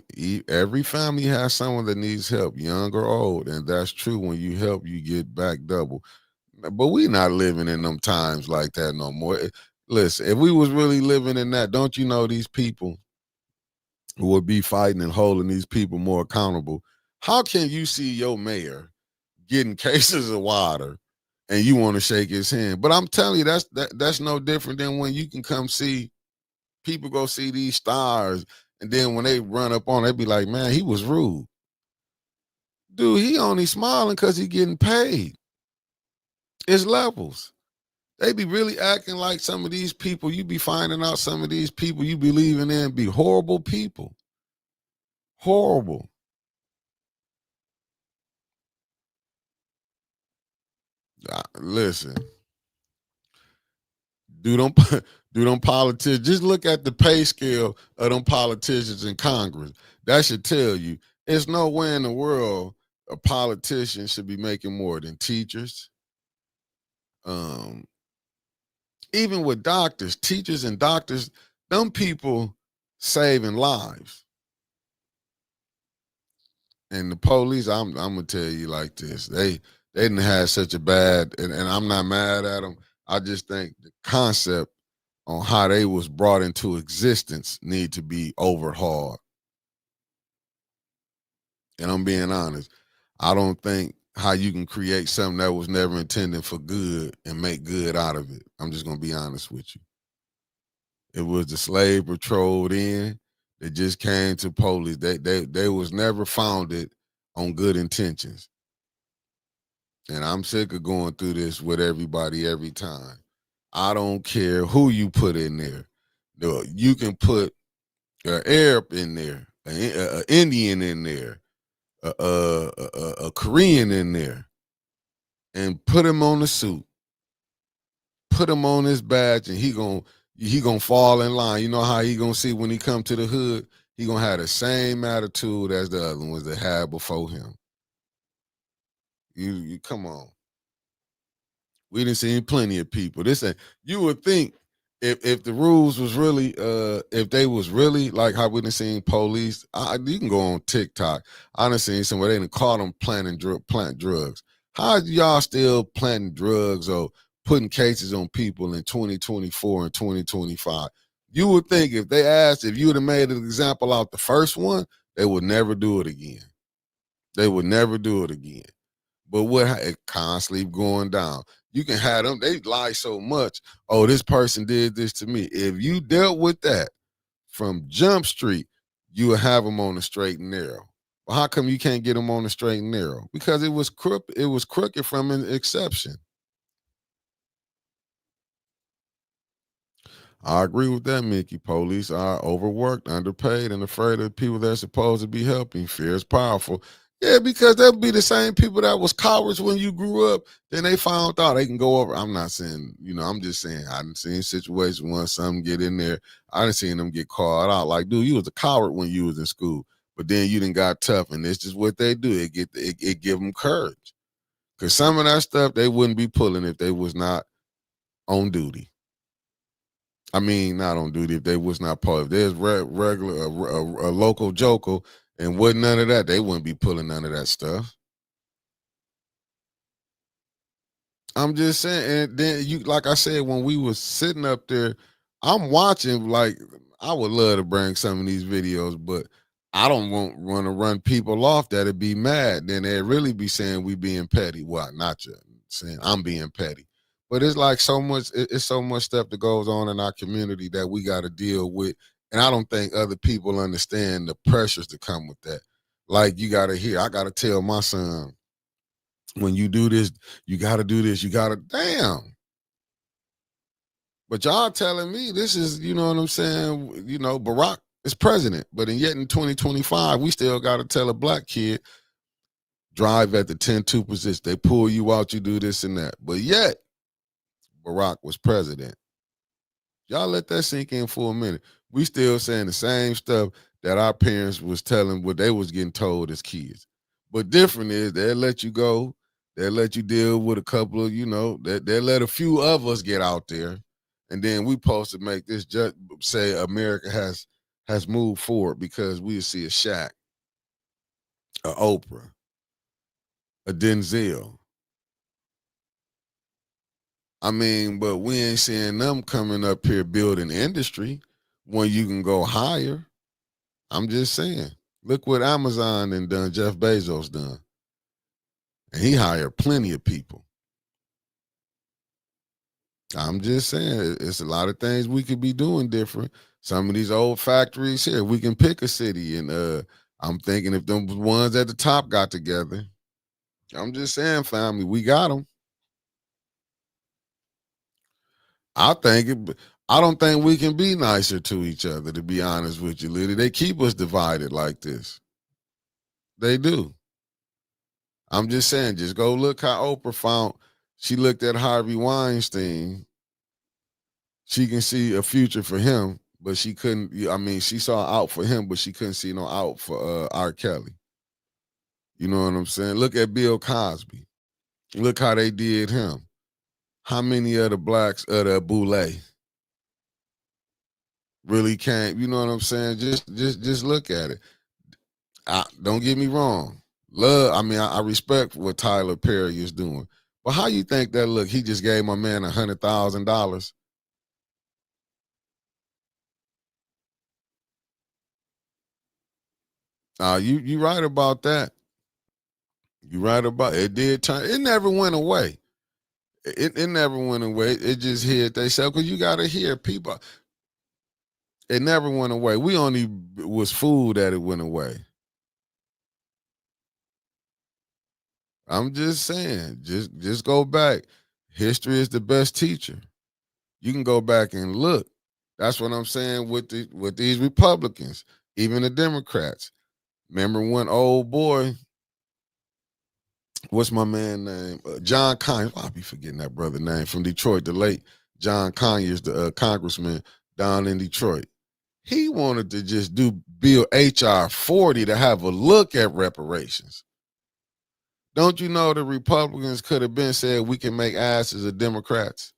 every family has someone that needs help, young or old, and that's true. When you help, you get back double. But we not living in them times like that no more. Listen, if we was really living in that, don't you know these people who would be fighting and holding these people more accountable? How can you see your mayor getting cases of water and you want to shake his hand? But I'm telling you, that's no different than when you can come see people go see these stars, and then when they run up on, they be like, man, he was rude. Dude, he only smiling because he getting paid. It's levels. They be really acting like some of these people, you be finding out some of these people you believing in be horrible people. Horrible. Listen, do them politicians, just look at the pay scale of them politicians in Congress. That should tell you there's no way in the world a politician should be making more than teachers. Even with doctors, teachers and doctors, them people saving lives. And the police, I'm gonna tell you like this: they didn't have such a bad, and I'm not mad at them. I just think the concept on how they was brought into existence need to be overhauled. And I'm being honest, I don't think how you can create something that was never intended for good and make good out of it. I'm just gonna be honest with you. It was the slave patrolled in that just came to police. They was never founded on good intentions. And I'm sick of going through this with everybody every time. I don't care who you put in there. You can put an Arab in there, an Indian in there, a Korean in there, and put him on the suit, put him on his badge, and he gonna fall in line. You know how he gonna see when he come to the hood? He gonna have the same attitude as the other ones that had before him. You come on. We done seen plenty of people. You would think if the rules was really if they was really like how we done seen police. You can go on TikTok. I done seen somewhere they done caught them plant drugs. How y'all still planting drugs or putting cases on people in 2024 and 2025? You would think if they asked, if you would have made an example out the first one, they would never do it again. They would never do it again. But it constantly going down. You can have them, they lie so much. Oh, this person did this to me. If you dealt with that from Jump Street, you would have them on the straight and narrow. Well, how come you can't get them on the straight and narrow? Because it was crooked from an exception. I agree with that, Mickey. Police are overworked, underpaid, and afraid of people they're supposed to be helping. Fear is powerful. Yeah, because they'll be the same people that was cowards when you grew up. Then they found out they can go over. I'm not saying, I'm just saying I done seen situations when some get in there. I done seen them get called out. Like, dude, you was a coward when you was in school, but then you done got tough, and it's just what they do. It give them courage. Because some of that stuff they wouldn't be pulling if they was not on duty. I mean, not on duty if they was not part. If there's regular a local joker and wasn't none of that, they wouldn't be pulling none of that stuff. I'm just saying, and then like I said, when we was sitting up there, I'm watching. Like, I would love to bring some of these videos, but I don't want to run people off that'd be mad. Then they'd really be saying we being petty. Well, not you saying I'm being petty. But it's like it's so much stuff that goes on in our community that we got to deal with. And I don't think other people understand the pressures that come with that. Like, I got to tell my son, when you do this, you got to do this. You got to, damn. But y'all telling me this is, you know what I'm saying? Barack It's president. But yet in 2025, we still got to tell a black kid, drive at the 10-2 position. They pull you out, you do this and that. But yet, Barack was president. Y'all let that sink in for a minute. We still saying the same stuff that our parents was telling what they was getting told as kids. But different is they'll let you go. They'll let you deal with a couple of, they'll let a few of us get out there. And then we supposed to make this just say America has moved forward because we see a Shaq, a Oprah, a Denzel. I mean, but we ain't seeing them coming up here building industry when you can go higher. I'm just saying. Look what Amazon and done, Jeff Bezos done. And he hired plenty of people. I'm just saying, it's a lot of things we could be doing different. Some of these old factories here, we can pick a city. And I'm thinking if them ones at the top got together, I'm just saying, family, we got them. I don't think we can be nicer to each other, to be honest with you, Liddy. They keep us divided like this. They do. I'm just saying, just go look how Oprah found. She looked at Harvey Weinstein. She can see a future for him, but she couldn't. I mean, she saw out for him, but she couldn't see no out for R. Kelly. You know what I'm saying? Look at Bill Cosby. Look how they did him. How many of the blacks of the Boule really can't? You know what I'm saying? Just look at it. Don't get me wrong. I respect what Tyler Perry is doing. But how you think that look? He just gave my man $100,000. You right about that. You right about it. Did turn. It never went away. It never went away. It just hit they self because you got to hear people. It never went away. We only was fooled that it went away. I'm just saying, just go back. History is the best teacher. You can go back and look. That's what I'm saying with these Republicans, even the Democrats. Remember one old boy, what's my man name? John Conyers. I'll be forgetting that brother name from Detroit. The late John Conyers, the congressman down in Detroit. He wanted to just build HR 40 to have a look at reparations. Don't you know the Republicans could have been said we can make asses of Democrats?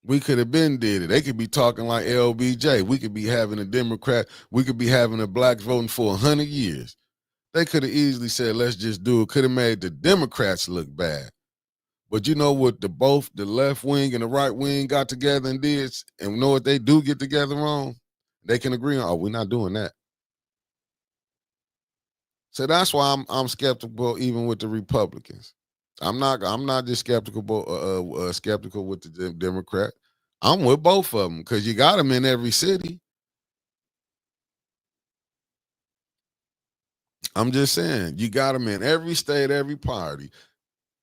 We could have been did it. They could be talking like LBJ. We could be having a Democrat. We could be having the blacks voting for 100 years. They could have easily said, let's just do it. Could have made the Democrats look bad. But you know what both the left wing and the right wing got together and did? And you know what they do get together on? They can agree on, we're not doing that. So that's why I'm skeptical even with the Republicans. I'm not just skeptical with the Democrat. I'm with both of them because you got them in every city. I'm just saying, you got them in every state, every party.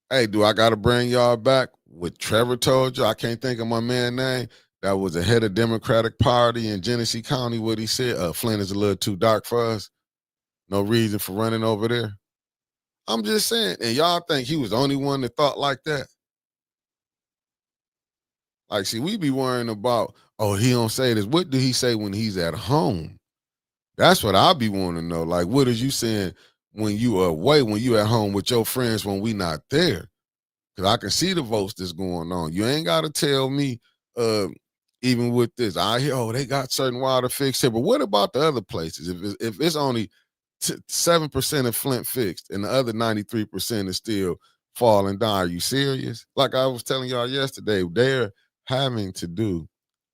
Hey, do I got to bring y'all back? What Trevor told you, I can't think of my man's name. That was the head of Democratic Party in Genesee County. What he said, Flint is a little too dark for us. No reason for running over there. I'm just saying, and y'all think he was the only one that thought like that? Like, see, we be worrying about, he don't say this. What do he say when he's at home? That's what I be wanting to know. Like, what is you saying when you are away, when you at home with your friends when we not there? Because I can see the votes that's going on. You ain't got to tell me, even with this, I hear, they got certain water fixed here. But what about the other places? If it's only 7% of Flint fixed and the other 93% is still falling down, are you serious? Like I was telling y'all yesterday, they're having to do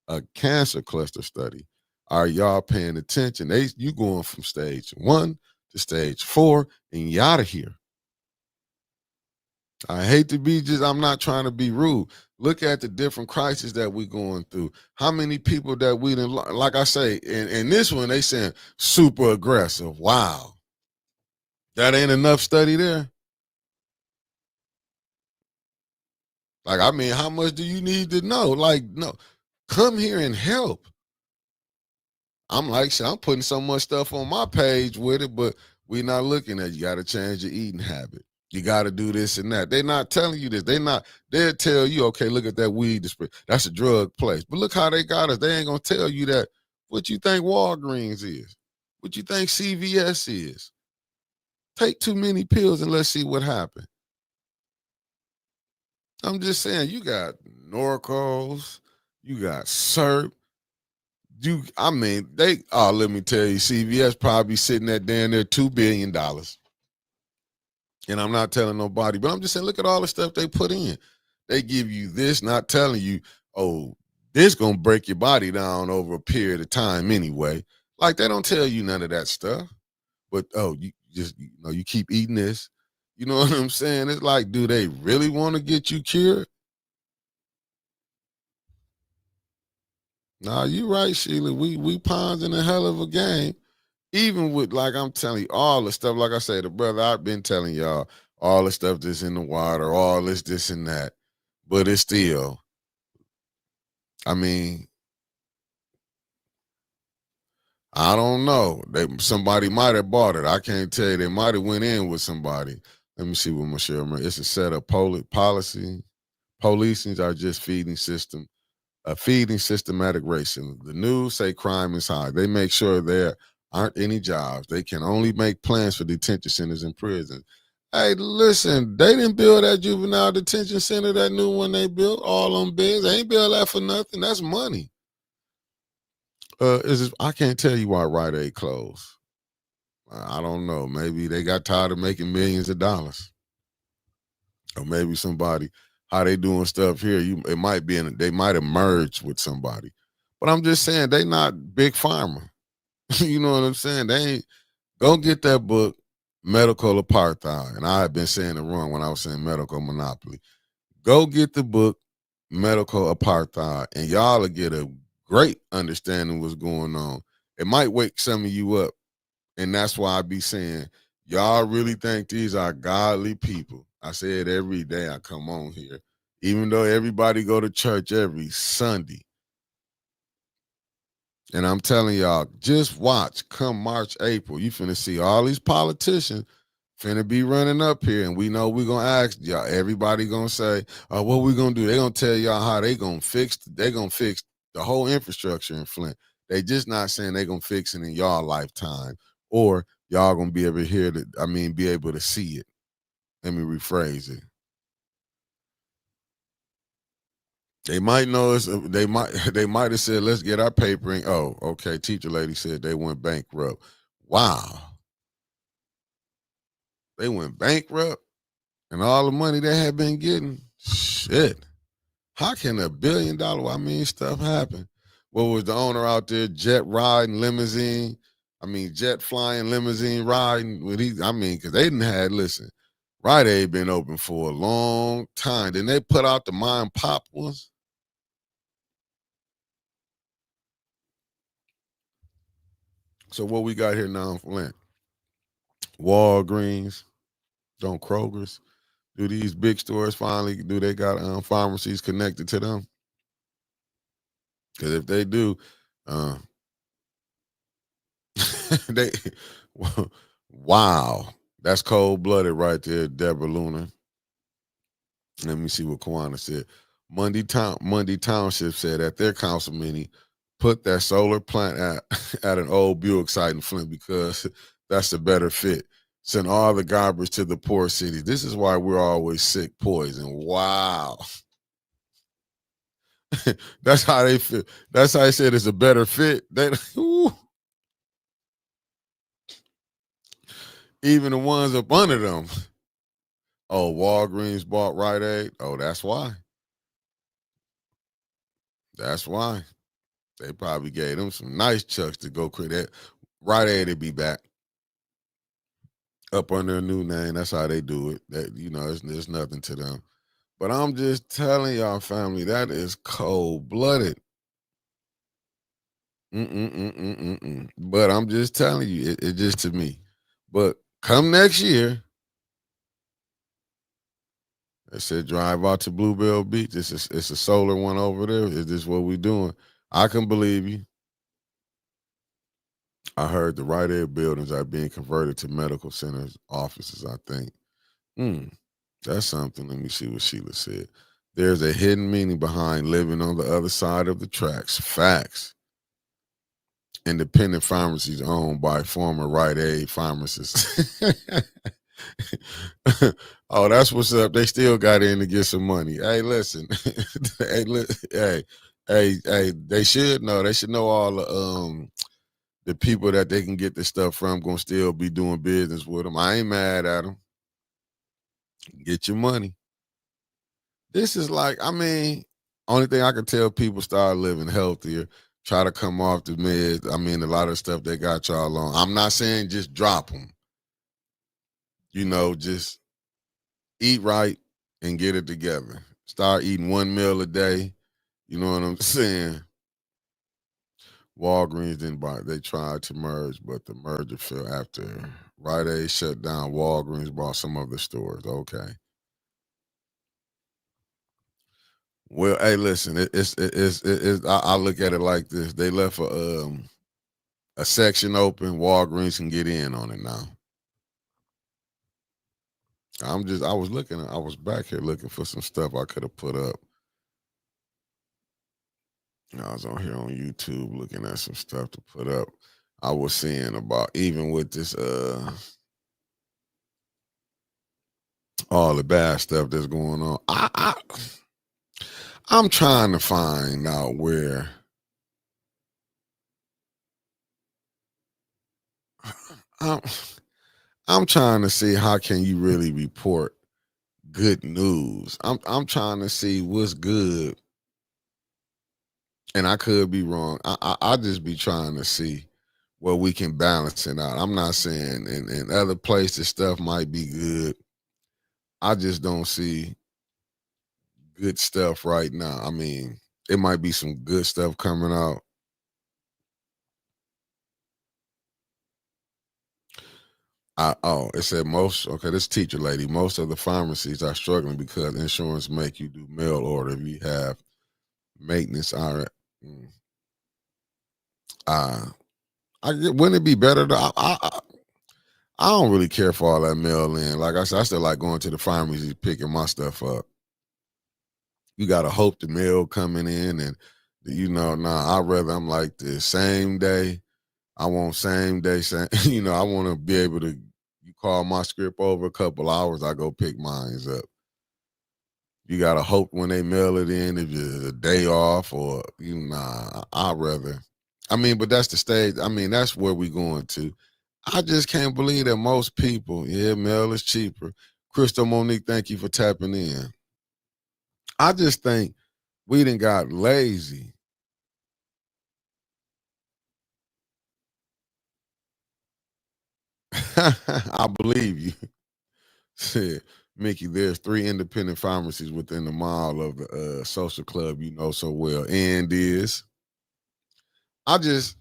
a cancer cluster study. Are y'all paying attention? You going from stage 1 to stage 4 and you out of here. I hate to be I'm not trying to be rude. Look at the different crises that we're going through. How many people that we didn't, like I say, in this one, they saying super aggressive. Wow. That ain't enough study there. Like, I mean, how much do you need to know? Like, no, come here and help. I'm like, shit, I'm putting so much stuff on my page with it, but we not looking at. You got to change your eating habit. You got to do this and that. They're not telling you this. They'll tell you, okay, look at that weed display. That's a drug place. But look how they got us. They ain't gonna tell you that. What you think Walgreens is? What you think CVS is? Take too many pills and let's see what happens. I'm just saying, you got Norcos, you got Serp. Let me tell you, CVS probably sitting at down there $2 billion. And I'm not telling nobody, but I'm just saying, look at all the stuff they put in. They give you this, not telling you, oh, this gonna break your body down over a period of time anyway. Like they don't tell you none of that stuff. But you just you keep eating this. You know what I'm saying? It's like, do they really want to get you cured? Nah, you right, Sheila. We pawns in a hell of a game. Even with, like I'm telling you, all the stuff, like I say, the brother, I've been telling y'all, all the stuff that's in the water, all this and that. But it's still, I mean, I don't know. Somebody might have bought it. I can't tell you. They might have went in with somebody. Let me see what Michelle. It's a set of policy. Policing are just feeding systematic racism. The news say crime is high. They make sure there aren't any jobs. They can only make plans for detention centers and prisons. Hey, listen, they didn't build that juvenile detention center, that new one they built, all them beds. They ain't built that for nothing. That's money. I can't tell you why Rite Aid closed. I don't know. Maybe they got tired of making millions of dollars. Or maybe somebody, how they doing stuff here, they might have merged with somebody. But I'm just saying, they not big pharma. You know what I'm saying? They ain't. Go get that book, Medical Apartheid. And I had been saying it wrong when I was saying medical monopoly. Go get the book, Medical Apartheid, and y'all will get a great understanding of what's going on. It might wake some of you up. And that's why I be saying, y'all really think these are godly people. I say it every day I come on here. Even though everybody go to church every Sunday. And I'm telling y'all, just watch. Come March, April, you finna see all these politicians finna be running up here. And we know we're going to ask y'all. Everybody going to say, what we going to do? They going to tell y'all how they going to fix the whole infrastructure in Flint. They just not saying they going to fix it in y'all lifetime. Or y'all going to be able to be able to see it. Let me rephrase it. They might know us. They might have said, let's get our papering. Oh, okay. Teacher lady said they went bankrupt. Wow. They went bankrupt and all the money they had been getting. Shit. How can $1 billion, stuff happen? What was the owner out there jet riding limousine? Jet flying limousine riding with because they didn't have, listen, Rite Aid been open for a long time. Then they put out the mom and pop ones. So what we got here now in Flint? Walgreens, don't Kroger's. Do these big stores finally, do they got pharmacies connected to them? Because if they do, wow, that's cold-blooded right there, Deborah Luna. Let me see what Kawana said. Monday Township said at their council meeting, put that solar plant at an old Buick site in Flint because that's a better fit. Send all the garbage to the poor cities. This is why we're always sick, poison. Wow. That's how they feel. That's how I said it's a better fit. Even the ones up under them. Oh, Walgreens bought Rite Aid. Oh, that's why. That's why. They probably gave them some nice chucks to go create that. Rite Aid to be back up under a new name. That's how they do it. That there's nothing to them. But I'm just telling y'all, family, that is cold-blooded. But I'm just telling you, it just to me. But come next year, I said drive out to Bluebell Beach. It's a solar one over there. Is this what we doing? I can believe you. I heard the Rite Aid buildings are being converted to medical centers, offices, I think. Hmm, that's something. Let me see what Sheila said. There's a hidden meaning behind living on the other side of the tracks. Facts. Independent pharmacies owned by former Rite Aid pharmacists. Oh, that's what's up. They still got in to get some money. Hey, listen. Hey, they should know. They should know all the people that they can get this stuff from gonna still be doing business with them. I ain't mad at them. Get your money. This is like, I mean, only thing I can tell people start living healthier, try to come off the meds. I mean, a lot of stuff they got y'all on. I'm not saying just drop them. Just eat right and get it together. Start eating one meal a day. You know what I'm saying? Walgreens didn't buy. They tried to merge, but the merger fell after Rite Aid shut down. Walgreens bought some of the stores. Okay. Well, hey, listen. I look at it like this. They left a section open. Walgreens can get in on it now. I was back here looking for some stuff I could have put up. I was on here on YouTube looking at some stuff to put up. I was seeing about even with this all the bad stuff that's going on. I'm trying to find out where I'm I'm trying to see how can you really report good news. I'm trying to see what's good, and I could be wrong. I just be trying to see where we can balance it out. I'm not saying in other places stuff might be good. I just don't see good stuff right now. I mean, it might be some good stuff coming out. It said this teacher lady, most of the pharmacies are struggling because insurance make you do mail order if you have maintenance. Mm, uh, wouldn't it be better to, I don't really care for all that mail in. Like I said, I still like going to the pharmacy picking my stuff up. You gotta hope the mail coming in and I'd rather I'm like the same day. I want same day, I want to be able to. You call my script over a couple hours, I go pick mines up. You gotta hope when they mail it in if you're a day off or I'd rather. I mean, but that's the stage. I mean, that's where we going to. I just can't believe that most people, mail is cheaper. Crystal Monique, thank you for tapping in. I just think we done got lazy. I believe you. Said Mickey, there's 3 independent pharmacies within the mile of the social club you know so well. And I just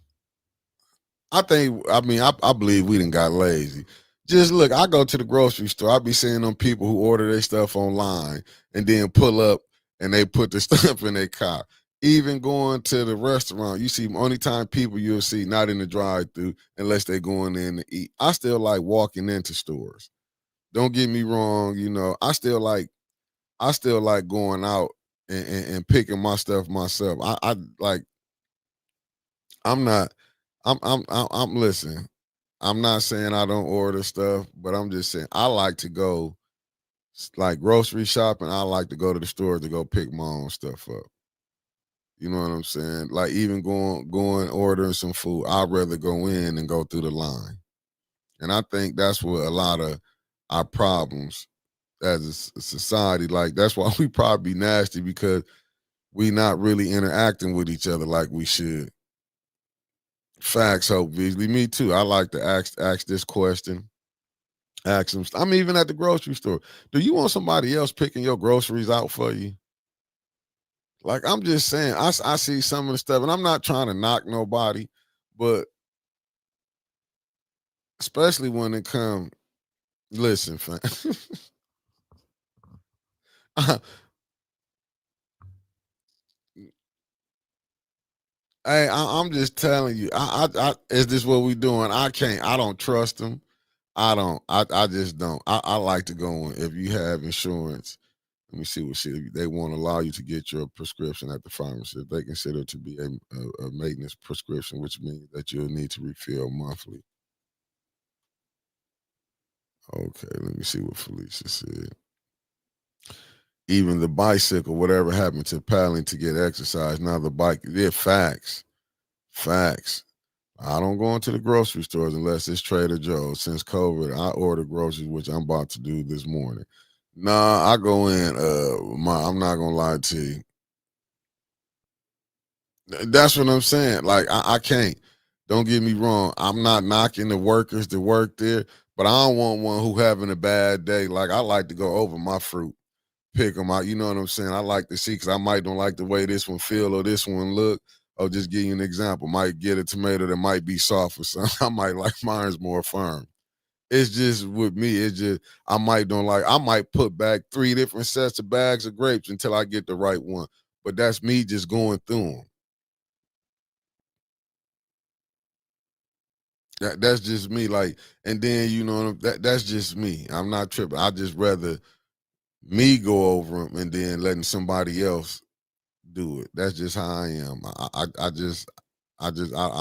I believe we done got lazy. Just look, I go to the grocery store. I be seeing them people who order their stuff online and then pull up and they put the stuff in their car. Even going to the restaurant, you see only time people you'll see not in the drive-through unless they're going in to eat. I still like walking into stores. Don't get me wrong, I still like going out and picking my stuff myself. I like I'm not I'm listening. I'm not saying I don't order stuff, but I'm just saying I like to go like grocery shopping. I like to go to the store to go pick my own stuff up. You know what I'm saying? Like even going ordering some food, I'd rather go in and go through the line. And I think that's what a lot of our problems as a society, like that's why we probably nasty because we not really interacting with each other like we should. Facts, Hope Beasley. Me too. I like to ask this question. Ask them. I'm even at the grocery store. Do you want somebody else picking your groceries out for you? Like I'm just saying. I see some of the stuff, and I'm not trying to knock nobody, but especially when it comes. Listen, fam. Hey, I'm just telling you. Is this what we doing? I can't. I don't trust them. I don't. I just don't. I like to go on. If you have insurance, let me see what shit they won't allow you to get your prescription at the pharmacy. If they consider it to be a maintenance prescription, which means that you'll need to refill monthly. Okay, let me see what Felicia said. Even the bicycle, whatever happened to paddling to get exercise, now the bike, yeah, facts. Facts. I don't go into the grocery stores unless it's Trader Joe's. Since COVID, I order groceries, which I'm about to do this morning. Nah, I go in. I'm not gonna lie to you. That's what I'm saying. Like I can't. Don't get me wrong. I'm not knocking the workers that work there, but I don't want one who having a bad day. Like I like to go over my fruit, pick them out. You know what I'm saying? I like to see because I might don't like the way this one feel or this one look. I'll just give you an example. Might get a tomato that might be soft or something. I might like mine's more firm. It's just with me. It's just I might don't like. I might put back 3 different sets of bags of grapes until I get the right one. But that's me just going through them. That's just me. Like, and then you know that's just me. I'm not tripping. I just rather me go over them and then letting somebody else do it. That's just how I am. I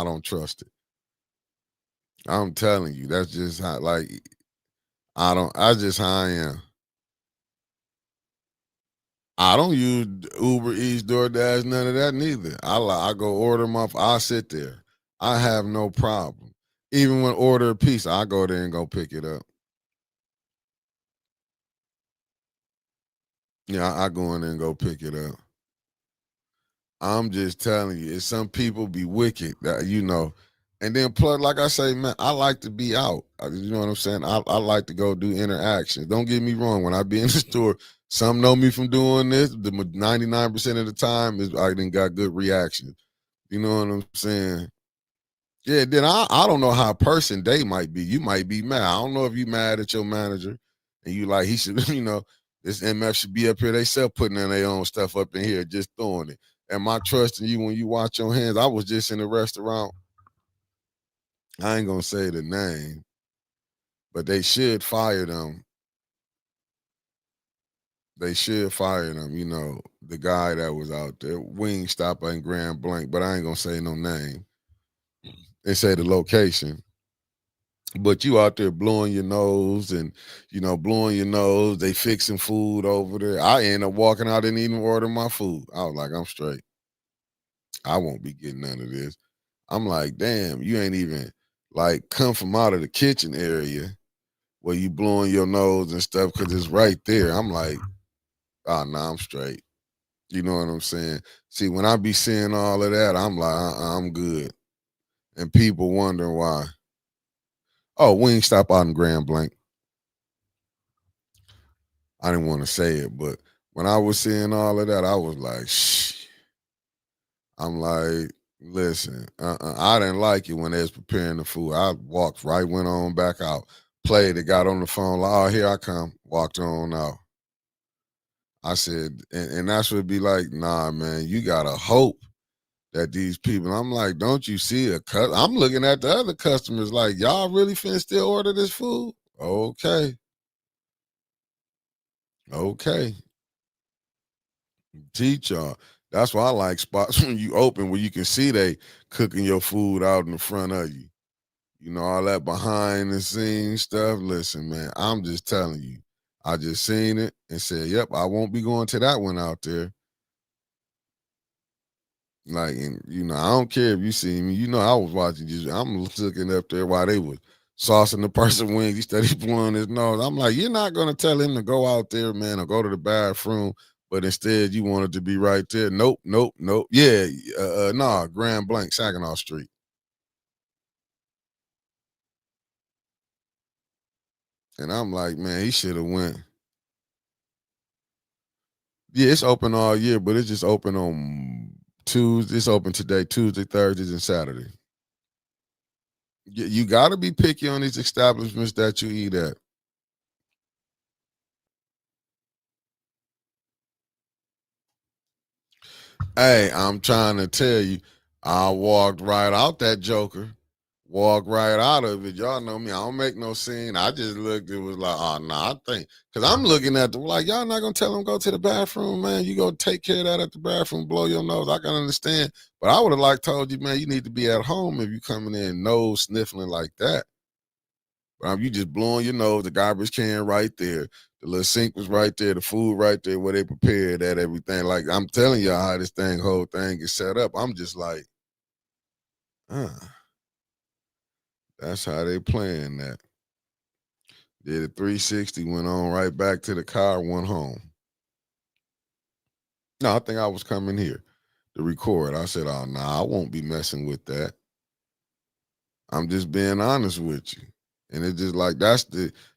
don't trust it. I'm telling you, that's just how. Like, I don't. I just how I am. I don't use Uber Eats, DoorDash, none of that neither. I go order my. I sit there. I have no problem. Even when order a pizza, I go there and go pick it up. Yeah, I go in there and go pick it up. I'm just telling you, it's some people be wicked that and then plus, like I say, man, I like to be out. You know what I'm saying? I like to go do interactions. Don't get me wrong. When I be in the store, some know me from doing this. The 99% of the time is I didn't got good reactions. You know what I'm saying? Yeah. Then I don't know how a person they might be. You might be mad. I don't know if you mad at your manager and you like he should. This MF should be up here. They self putting in their own stuff up in here, just throwing it. Am I trusting you when you wash your hands? I was just in a restaurant. I ain't gonna say the name, but they should fire them. They should fire them. The guy that was out there, Wing Stopper and Grand Blank, but I ain't gonna say no name. They say the location. But you out there blowing your nose and blowing your nose. They fixing food over there. I end up walking out and even order my food. I was like, I'm straight. I won't be getting none of this. I'm like, damn, you ain't even like come from out of the kitchen area where you blowing your nose and stuff because it's right there. I'm like, oh, no, I'm straight. You know what I'm saying? See, when I be seeing all of that, I'm like, I'm good. And people wondering why. Oh, Wingstop out in Grand Blanc. I didn't want to say it, but when I was seeing all of that, I was like, shh. I'm like, listen, I didn't like it when they was preparing the food. I walked right, went on back out, played it, got on the phone, like, oh, here I come, walked on out. I said, and that's what it'd be like, nah, man, you gotta hope that these people, I'm like, don't you see I'm looking at the other customers like, y'all really finna still order this food? Okay. Okay. Teach y'all. That's why I like spots when you open where you can see they cooking your food out in the front of you. All that behind the scenes stuff. Listen, man, I'm just telling you. I just seen it and said, yep, I won't be going to that one out there. Like, and, I don't care if you see me. I was watching you. I'm looking up there while they was saucing the person wings. He started blowing his nose. I'm like, you're not going to tell him to go out there, man, or go to the bathroom, but instead you wanted to be right there. Nope, nope, nope. Yeah, nah, Grand Blanc, Saginaw Street. And I'm like, man, he should have went. Yeah, it's open all year, but it's just open on Tuesday. It's open today, Tuesday, Thursdays, and Saturday. You got to be picky on these establishments that you eat at. Hey, I'm trying to tell you, I walked right out that joker. Walked right out of it. Y'all know me. I don't make no scene. I just looked. It was like, oh, nah, I think. Because I'm looking at the, like, y'all not going to tell him go to the bathroom, man. You go take care of that at the bathroom, blow your nose. I can understand. But I would have like told you, man, you need to be at home if you coming in nose sniffling like that. But you just blowing your nose, the garbage can right there. The little sink was right there, the food right there where they prepared that, everything. Like, I'm telling y'all how this whole thing is set up. I'm just like, that's how they playing that. Did a 360, went on right back to the car, went home. No, I think I was coming here to record. I said, oh, nah, I won't be messing with that. I'm just being honest with you. And it's just like,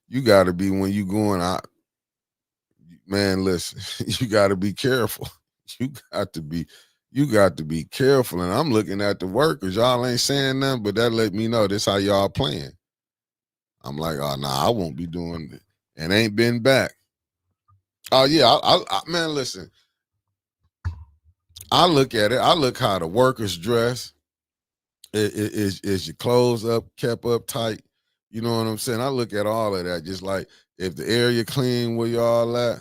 you got to be when you going out. Man, listen, you got to be careful. You got to be careful. And I'm looking at the workers. Y'all ain't saying nothing, but that let me know this how y'all playing. I'm like, oh, nah, I won't be doing it. And ain't been back. Oh, yeah, man, listen. I look at it. I look how the workers dress. Is your clothes kept up tight? You know what I'm saying? I look at all of that. Just like if the area clean where y'all at.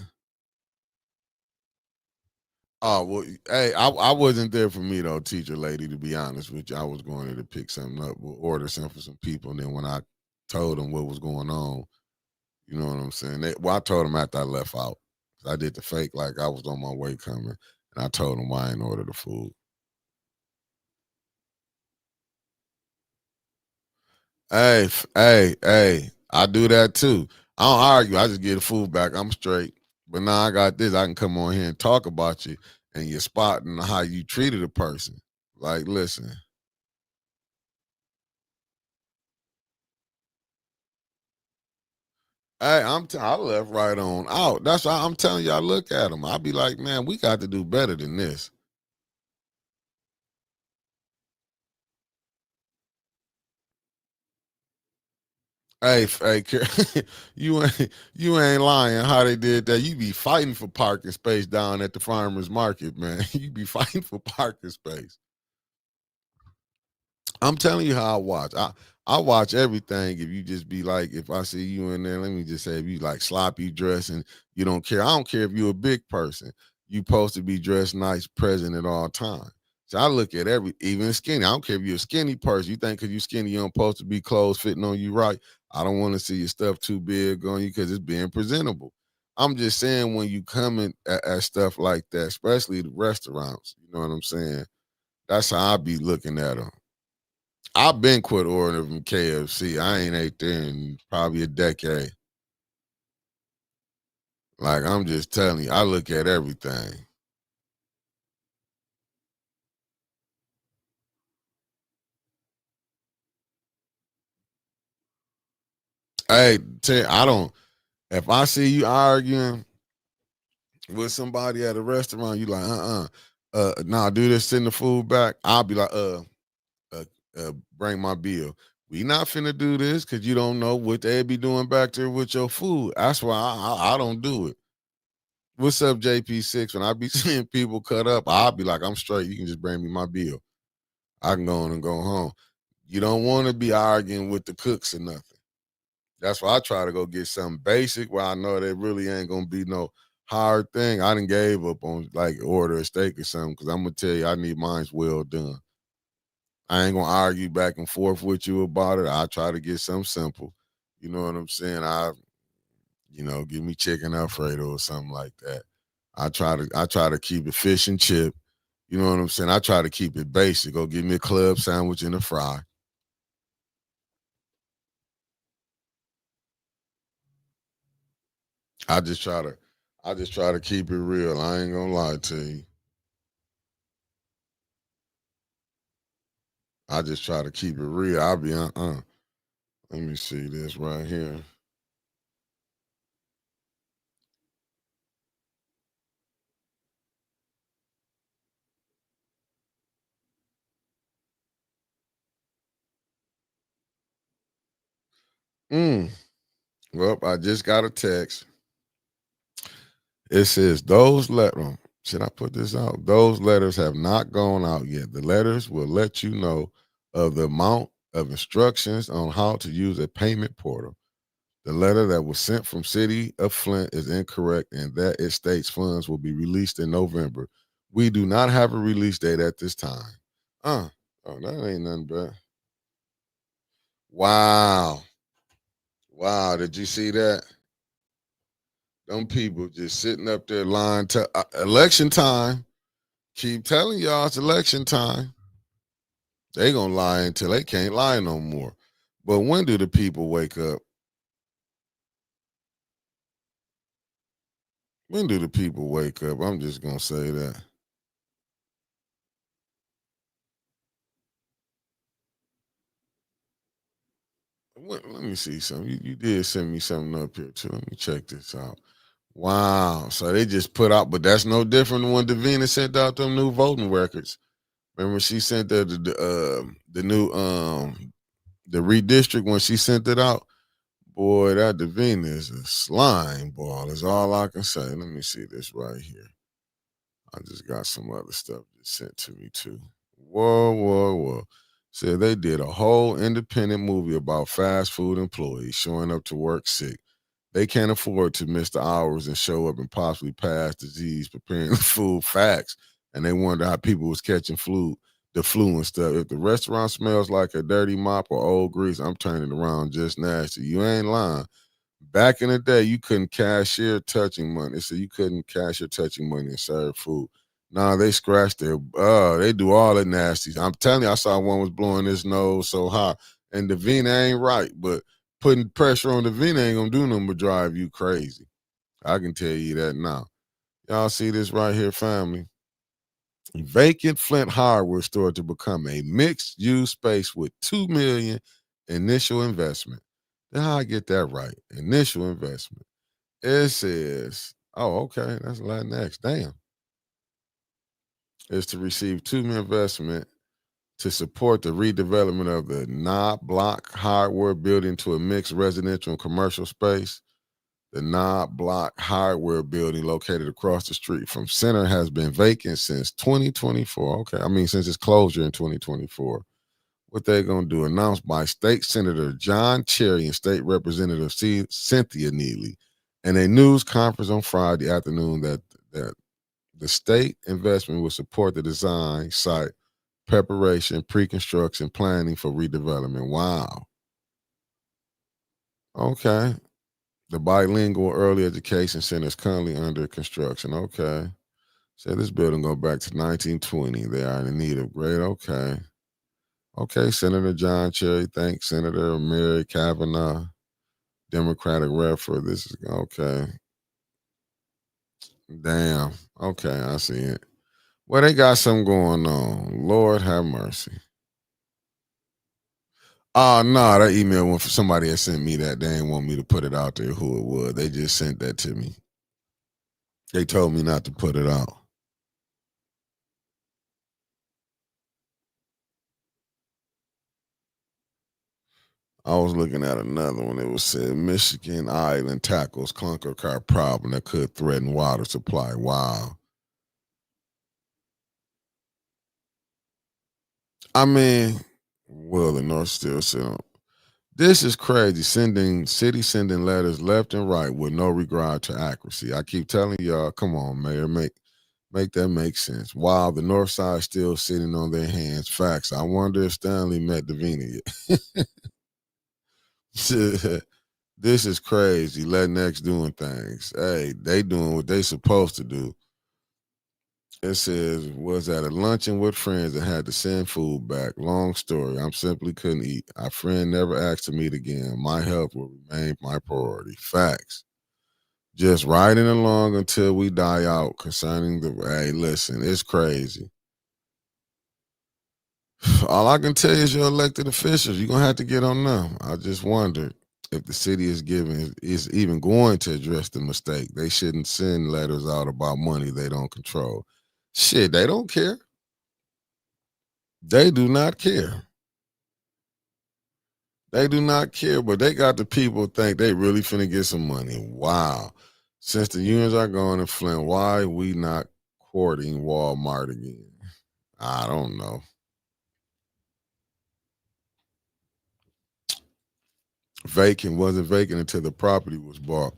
Oh, well, hey, I wasn't there for me though, teacher lady, to be honest with you. I was going there to pick something up, or order something for some people. And then when I told them what was going on, you know what I'm saying? I told them after I left out. I did the fake like I was on my way coming. And I told them why I ain't order the food. Hey, I do that too. I don't argue. I just get the food back. I'm straight. But now I got this. I can come on here and talk about you and your spot and how you treated a person. Like, listen. Hey, I left right on out. That's why I'm telling you, I look at them. I be like, man, we got to do better than this. Hey, you ain't lying. How they did that? You be fighting for parking space down at the farmers market, man. You be fighting for parking space. I'm telling you how I watch. I watch everything. If you just be like, if I see you in there, let me just say, if you like sloppy dress and you don't care, I don't care if you're a big person. You supposed to be dressed nice, present at all times. So I look at even skinny. I don't care if you're a skinny person. You think because you're skinny, you don't supposed to be clothes fitting on you right. I don't want to see your stuff too big on you because it's being presentable. I'm just saying when you come in at stuff like that, especially the restaurants, you know what I'm saying? That's how I be looking at them. I've been quit ordering from KFC. I ain't ate there in probably a decade. Like, I'm just telling you, I look at everything. Hey, I don't, if I see you arguing with somebody at a restaurant, you like, nah, do this, send the food back. I'll be like, uh, bring my bill. We not finna do this because you don't know what they be doing back there with your food. That's why I don't do it. What's up, JP6? When I be seeing people cut up, I'll be like, I'm straight. You can just bring me my bill. I can go on and go home. You don't want to be arguing with the cooks or nothing. That's why I try to go get something basic where I know there really ain't gonna be no hard thing. I done gave up on like order a steak or something because I'm gonna tell you I need mine's well done. I ain't gonna argue back and forth with you about it. I try to get something simple. You know what I'm saying? Give me chicken Alfredo or something like that. I try to keep it fish and chip. You know what I'm saying? I try to keep it basic. Go give me a club sandwich and a fry. I just try to keep it real. I ain't gonna lie to you. I just try to keep it real. I'll be Let me see this right here. Mm. Well, I just got a text. It says those Should I put this out? Those letters have not gone out yet. The letters will let you know of the amount of instructions on how to use a payment portal. The letter that was sent from City of Flint is incorrect and that it states funds will be released in November. We do not have a release date at this time. Oh, that ain't nothing bad. Wow. Wow, did you see that? Them people just sitting up there lying to election time. Keep telling y'all it's election time. They gonna lie until they can't lie no more. But when do the people wake up? When do the people wake up? I'm just gonna say that. Let me see something. You did send me something up here too. Let me check this out. Wow. So they just put out, but that's no different than when Davina sent out them new voting records. Remember she sent the new the redistrict when she sent it out. Boy, that Davina is a slime ball, is all I can say. Let me see this right here. I just got some other stuff that sent to me too. Whoa. Said they did a whole independent movie about fast food employees showing up to work sick. They can't afford to miss the hours and show up and possibly pass disease preparing the food. Facts. And they wonder how people was catching the flu and stuff. If the restaurant smells like a dirty mop or old grease, I'm turning around just nasty. You ain't lying. Back in the day, you couldn't cashier touching money. So you couldn't cashier touching money and serve food. Nah, they scratch their, they do all the nasties. I'm telling you, I saw one was blowing his nose so high. And Davina ain't right, but putting pressure on Davina ain't gonna do nothing but drive you crazy. I can tell you that now. Y'all see this right here, family? Vacant Flint hardware store to become a mixed-use space with $2 million initial investment. Then how I get that right? Initial investment. It says, oh, okay, that's Latinx. Damn. Is to receive $2 million investment to support the redevelopment of the Knob Block Hardware building to a mixed residential and commercial space. The Knob Block Hardware building located across the street from Center has been vacant since 2024. Okay, since its closure in 2024. What they gonna do? Announced by State Senator John Cherry and State Representative Cynthia Neely in a news conference on Friday afternoon that the state investment will support the design, site, preparation, pre-construction, planning for redevelopment. Wow. Okay. The bilingual early education center is currently under construction. Okay. So this building go back to 1920. They are in need of great. Okay. Okay, Senator John Cherry. Thanks, Senator Mary Kavanaugh, Democratic rep for this. Is okay. Damn. Okay, I see it. Well, they got something going on. Lord have mercy. Oh, no, that email went for somebody that sent me that. They didn't want me to put it out there who it was. They just sent that to me. They told me not to put it out. I was looking at another one. It was said Michigan Island tackles clunker car problem that could threaten water supply. Wow. The North still sitting. This is crazy. Sending letters left and right with no regard to accuracy. I keep telling y'all, come on, Mayor, make that make sense. While the North Side still sitting on their hands. Facts. I wonder if Stanley met Davina yet. This is crazy. Latinx doing things. Hey, they doing what they supposed to do. It says, was at a luncheon with friends and had to send food back. Long story. I simply couldn't eat. Our friend never asked to meet again. My health will remain my priority. Facts. Just riding along until we die out concerning hey, listen, it's crazy. All I can tell you is your elected officials, you're going to have to get on them. I just wondered if the city is even going to address the mistake. They shouldn't send letters out about money they don't control. Shit, they don't care. They do not care. They do not care, but they got the people think they really finna get some money. Wow. Since the unions are gone in Flint, why we not courting Walmart again. I don't know. Wasn't vacant until the property was bought.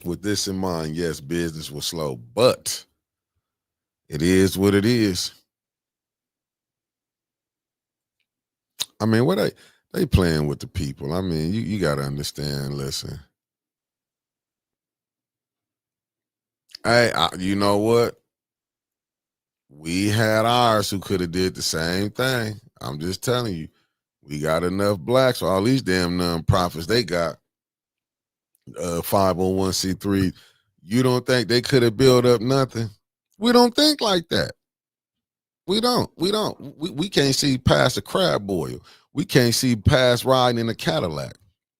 With this in mind, yes, business was slow, but it is what it is. I mean, what they playing with the people. I mean, you got to understand. Listen, you know what? We had ours who could have did the same thing. I'm just telling you, we got enough blacks for all these damn nonprofits they got. 501c3. You don't think they could have built up nothing? We don't think like that. We don't. We can't see past a crab boil. We can't see past riding in a Cadillac.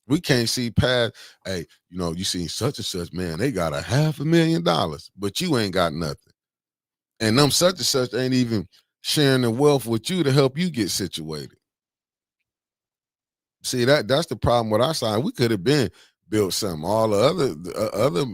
We can't see past, hey, you seen such and such, man, they got $500,000, but you ain't got nothing. And them such and such ain't even sharing the wealth with you to help you get situated. See, that's the problem with our side. We could have been built something. All the other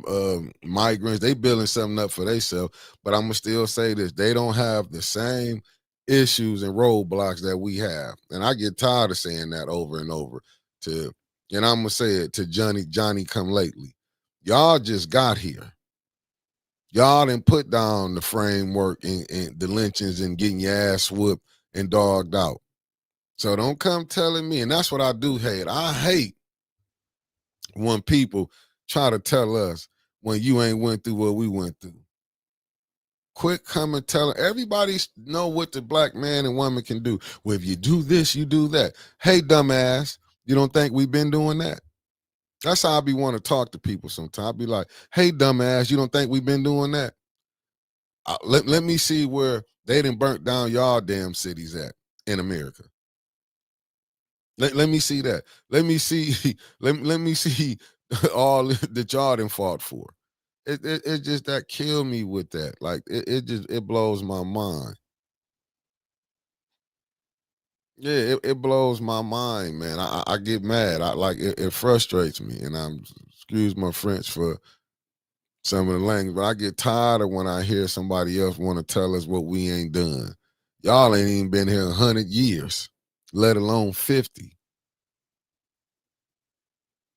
migrants, they building something up for themselves. But I'm gonna still say this: they don't have the same issues and roadblocks that we have. And I get tired of saying that over and over. And I'm gonna say it to Johnny come lately. Y'all just got here. Y'all didn't put down the framework and the lynchings and getting your ass whooped and dogged out. So don't come telling me, and that's what I do hate. I hate when people try to tell us when you ain't went through what we went through. Quit coming telling everybody know what the black man and woman can do. Well, if you do this, you do that. Hey, dumbass, you don't think we've been doing that? That's how I be want to talk to people sometimes. I be like, hey, dumbass, you don't think we've been doing that? Let me see where they done burnt down y'all damn cities at in America. Let me see that. Let me see. Let me see all that y'all done fought for. It just that killed me with that. Like it blows my mind. Yeah, it blows my mind, man. I get mad. It frustrates me, and excuse my French for some of the language, but I get tired of when I hear somebody else want to tell us what we ain't done. Y'all ain't even been here 100 years, let alone 50.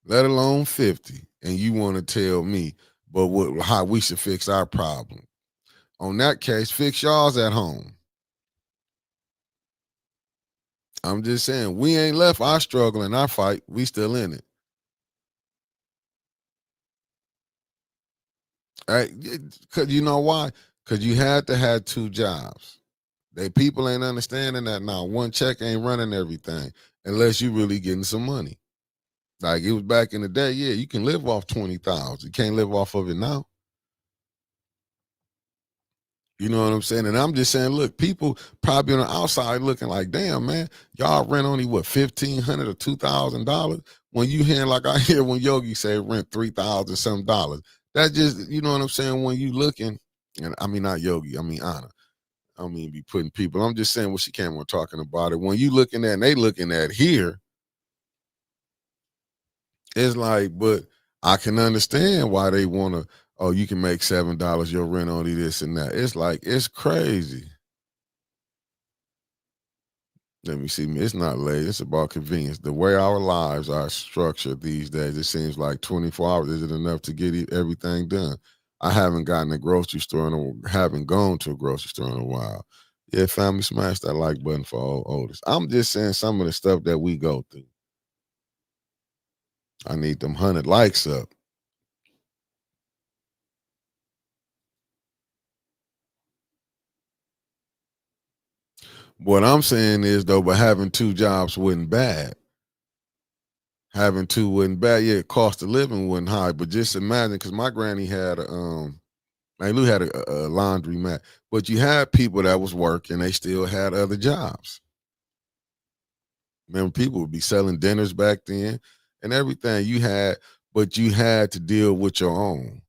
Let alone 50. And you want to tell me, but how we should fix our problem. On that case, fix y'all's at home. I'm just saying, we ain't left our struggle and our fight. We still in it. Cause you know why? Because you had to have two jobs. People ain't understanding that now. One check ain't running everything unless you really getting some money. Like it was back in the day, yeah, you can live off 20,000. You can't live off of it now. You know what I'm saying? And I'm just saying, look, people probably on the outside looking like, damn, man, y'all rent only what, $1,500 or $2,000? When you hear, like I hear when Yogi say rent $3,000 some dollars. That just, you know what I'm saying? When you looking, and I mean not Yogi, I mean Anna. I don't mean be putting people. I'm just saying what she came on talking about it. When you looking at and they looking at here, it's like, but I can understand why they want to, oh, you can make $7 your rent only this and that. It's like, it's crazy. Let me see. It's not late. It's about convenience. The way our lives are structured these days, it seems like 24 hours isn't enough to get everything done. I haven't gotten a grocery store haven't gone to a grocery store in a while. Yeah, family, smash that like button for all oldest. I'm just saying some of the stuff that we go through. I need them 100 likes up. What I'm saying is though, but having two jobs wasn't bad. Having two wasn't bad. Yeah, cost of living wasn't high, but just imagine, because my granny had Lou had a laundry mat, but you had people that was working, they still had other jobs. Remember, people would be selling dinners back then and everything but you had to deal with your own.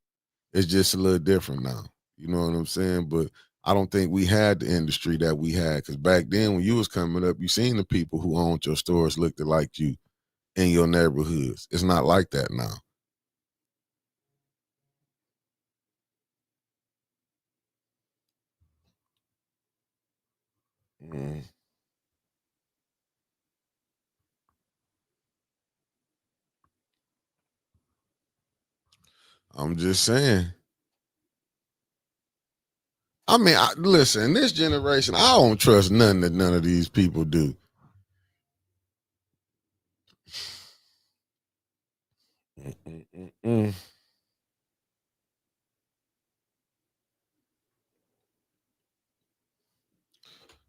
It's just a little different now. You know what I'm saying? But I don't think we had the industry that we had, because back then when you was coming up, you seen the people who owned your stores looked like you in your neighborhoods. It's not like that now. Mm. I'm just saying. I mean, listen, in this generation, I don't trust nothing that none of these people do. Mm-mm-mm-mm.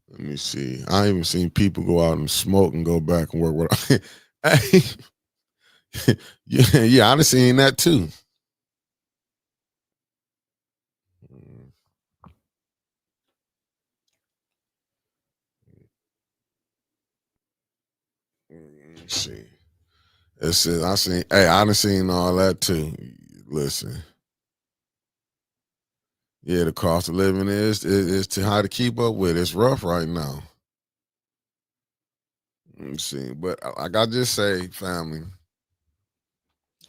Let me see. I even seen people go out and smoke and go back and work with. Hey, yeah, I done seen that too. Mm, Let me see. It's I seen. Hey, I done seen all that too. Listen, yeah, the cost of living is too high to keep up with. It's rough right now. Let me see, but like I just say, family,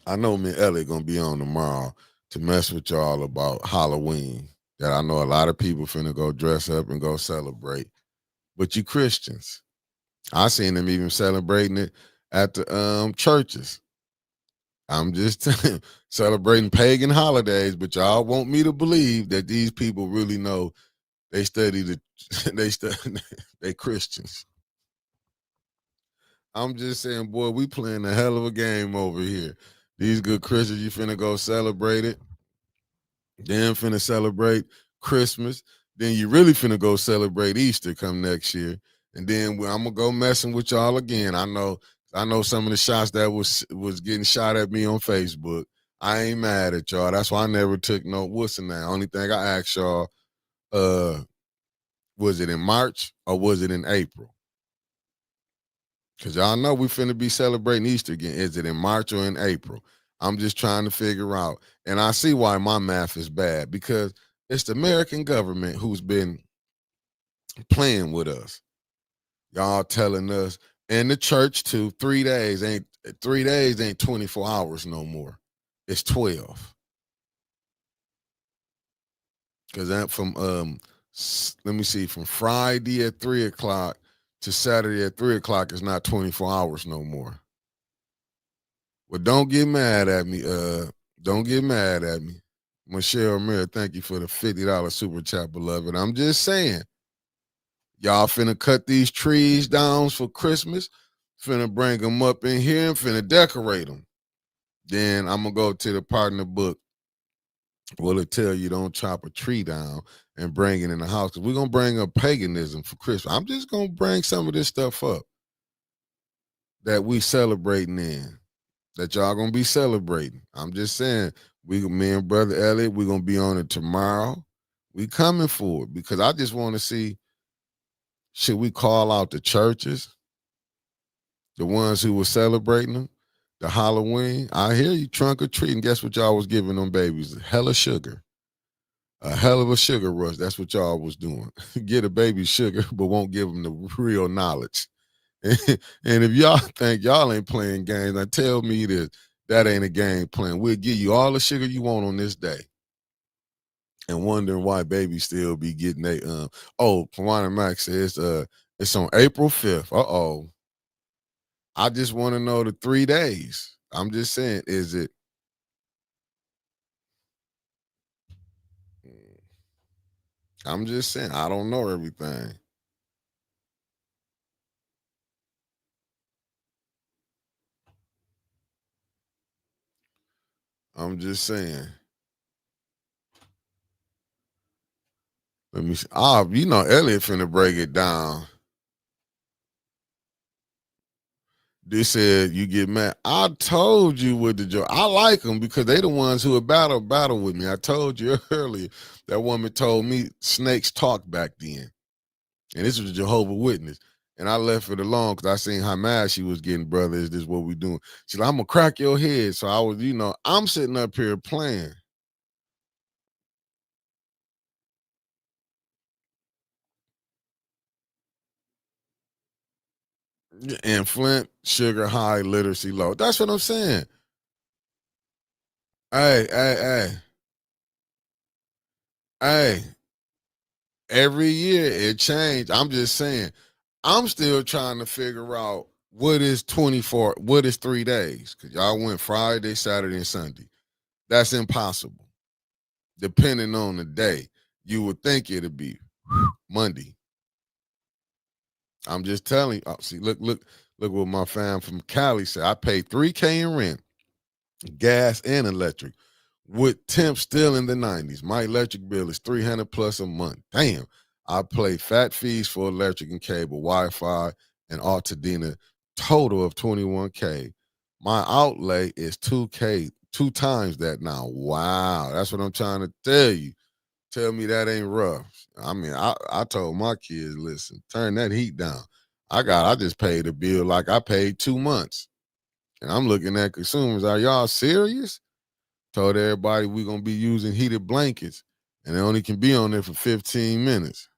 I know me and Ellie gonna be on tomorrow to mess with y'all about Halloween. That I know a lot of people finna go dress up and go celebrate. But you Christians, I seen them even celebrating it at the churches. I'm just celebrating pagan holidays, but y'all want me to believe that these people really know they study the they study they Christians. I'm just saying, boy, we playing a hell of a game over here. These good Christians, you finna go celebrate it. Then finna celebrate Christmas. Then you really finna go celebrate Easter come next year. And then I'm gonna go messing with y'all again. I know some of the shots that was getting shot at me on Facebook. I ain't mad at y'all. That's why I never took no what's in that. Only thing I asked y'all, was it in March or was it in April? Cause y'all know we finna be celebrating Easter again. Is it in March or in April? I'm just trying to figure out. And I see why my math is bad because it's the American government who's been playing with us. Y'all telling us, and the church too, 3 days ain't 24 hours no more. It's 12. Cause that from let me see, from Friday at 3 o'clock to Saturday at 3 o'clock is not 24 hours no more. Well, don't get mad at me. Don't get mad at me. Michelle Mir, thank you for the $50 super chat, beloved. I'm just saying, y'all finna cut these trees down for Christmas, finna bring them up in here and finna decorate them. Then I'm gonna go to the part in the book. Will it tell you don't chop a tree down and bring it in the house? Because we're gonna bring up paganism for Christmas. I'm just gonna bring some of this stuff up that we celebrating in. That y'all gonna be celebrating. I'm just saying, me and brother Elliot, we're gonna be on it tomorrow. We coming for it because I just want to see, should we call out the churches, the ones who were celebrating them, the Halloween? I hear you trunk or treat, and guess what y'all was giving them babies? Hella sugar. A hell of a sugar rush. That's what y'all was doing. Get a baby sugar, but won't give them the real knowledge. And if y'all think y'all ain't playing games, now tell me that ain't a game plan. We'll give you all the sugar you want on this day. And wondering why babies still be getting Tawana Max says it's on April 5th. Uh-oh. I just want to know the 3 days. I'm just saying, is it I'm just saying, I don't know everything. I'm just saying. Let me see. Elliot finna break it down. They said you get mad. I told you what the joke. I like them because they the ones who are battle with me. I told you earlier that woman told me snakes talk back then, and this was a Jehovah Witness. And I left it alone because I seen how mad she was getting. Brother, is this what we doing? She's like, I'm gonna crack your head. So I was, I'm sitting up here playing. And Flint, sugar high, literacy low. That's what I'm saying. Hey, hey, hey, hey. every year it changed. I'm just saying, I'm still trying to figure out what is 24, what is 3 days? Because y'all went Friday, Saturday, and Sunday. That's impossible. Depending on the day, you would think it'd be Monday. I'm just telling you. Oh, see, look what my fam from Cali said. I paid $3K in rent, gas and electric, with temps still in the 90s. My electric bill is $300 plus a month. Damn. I pay fat fees for electric and cable, Wi-Fi, and Altadena, total of $21K. My outlay is $2K, 2 times that now. Wow. That's what I'm trying to tell you. Tell me that ain't rough. I mean, I told my kids, listen, turn that heat down. I just paid a bill like I paid 2 months. And I'm looking at consumers. Are y'all serious? Told everybody we're gonna be using heated blankets, and they only can be on there for 15 minutes.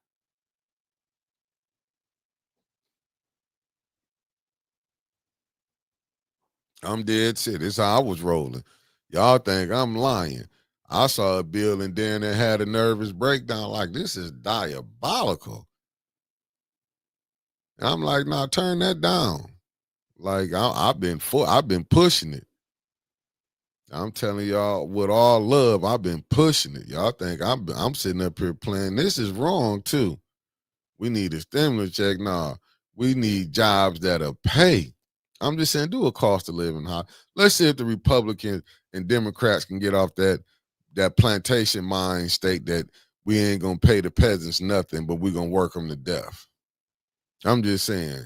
I'm dead set. This how I was rolling. Y'all think I'm lying. I saw a bill and then it had a nervous breakdown like this is diabolical. And I'm like, nah, turn that down. Like I've been pushing it. I'm telling y'all with all love, I've been pushing it. Y'all think I'm sitting up here playing. This is wrong too. We need a stimulus check. Nah, we need jobs that'll pay. I'm just saying, do a cost of living high. Let's see if the Republicans and Democrats can get off that plantation mind state that we ain't gonna pay the peasants nothing, but we're gonna work them to death. I'm just saying,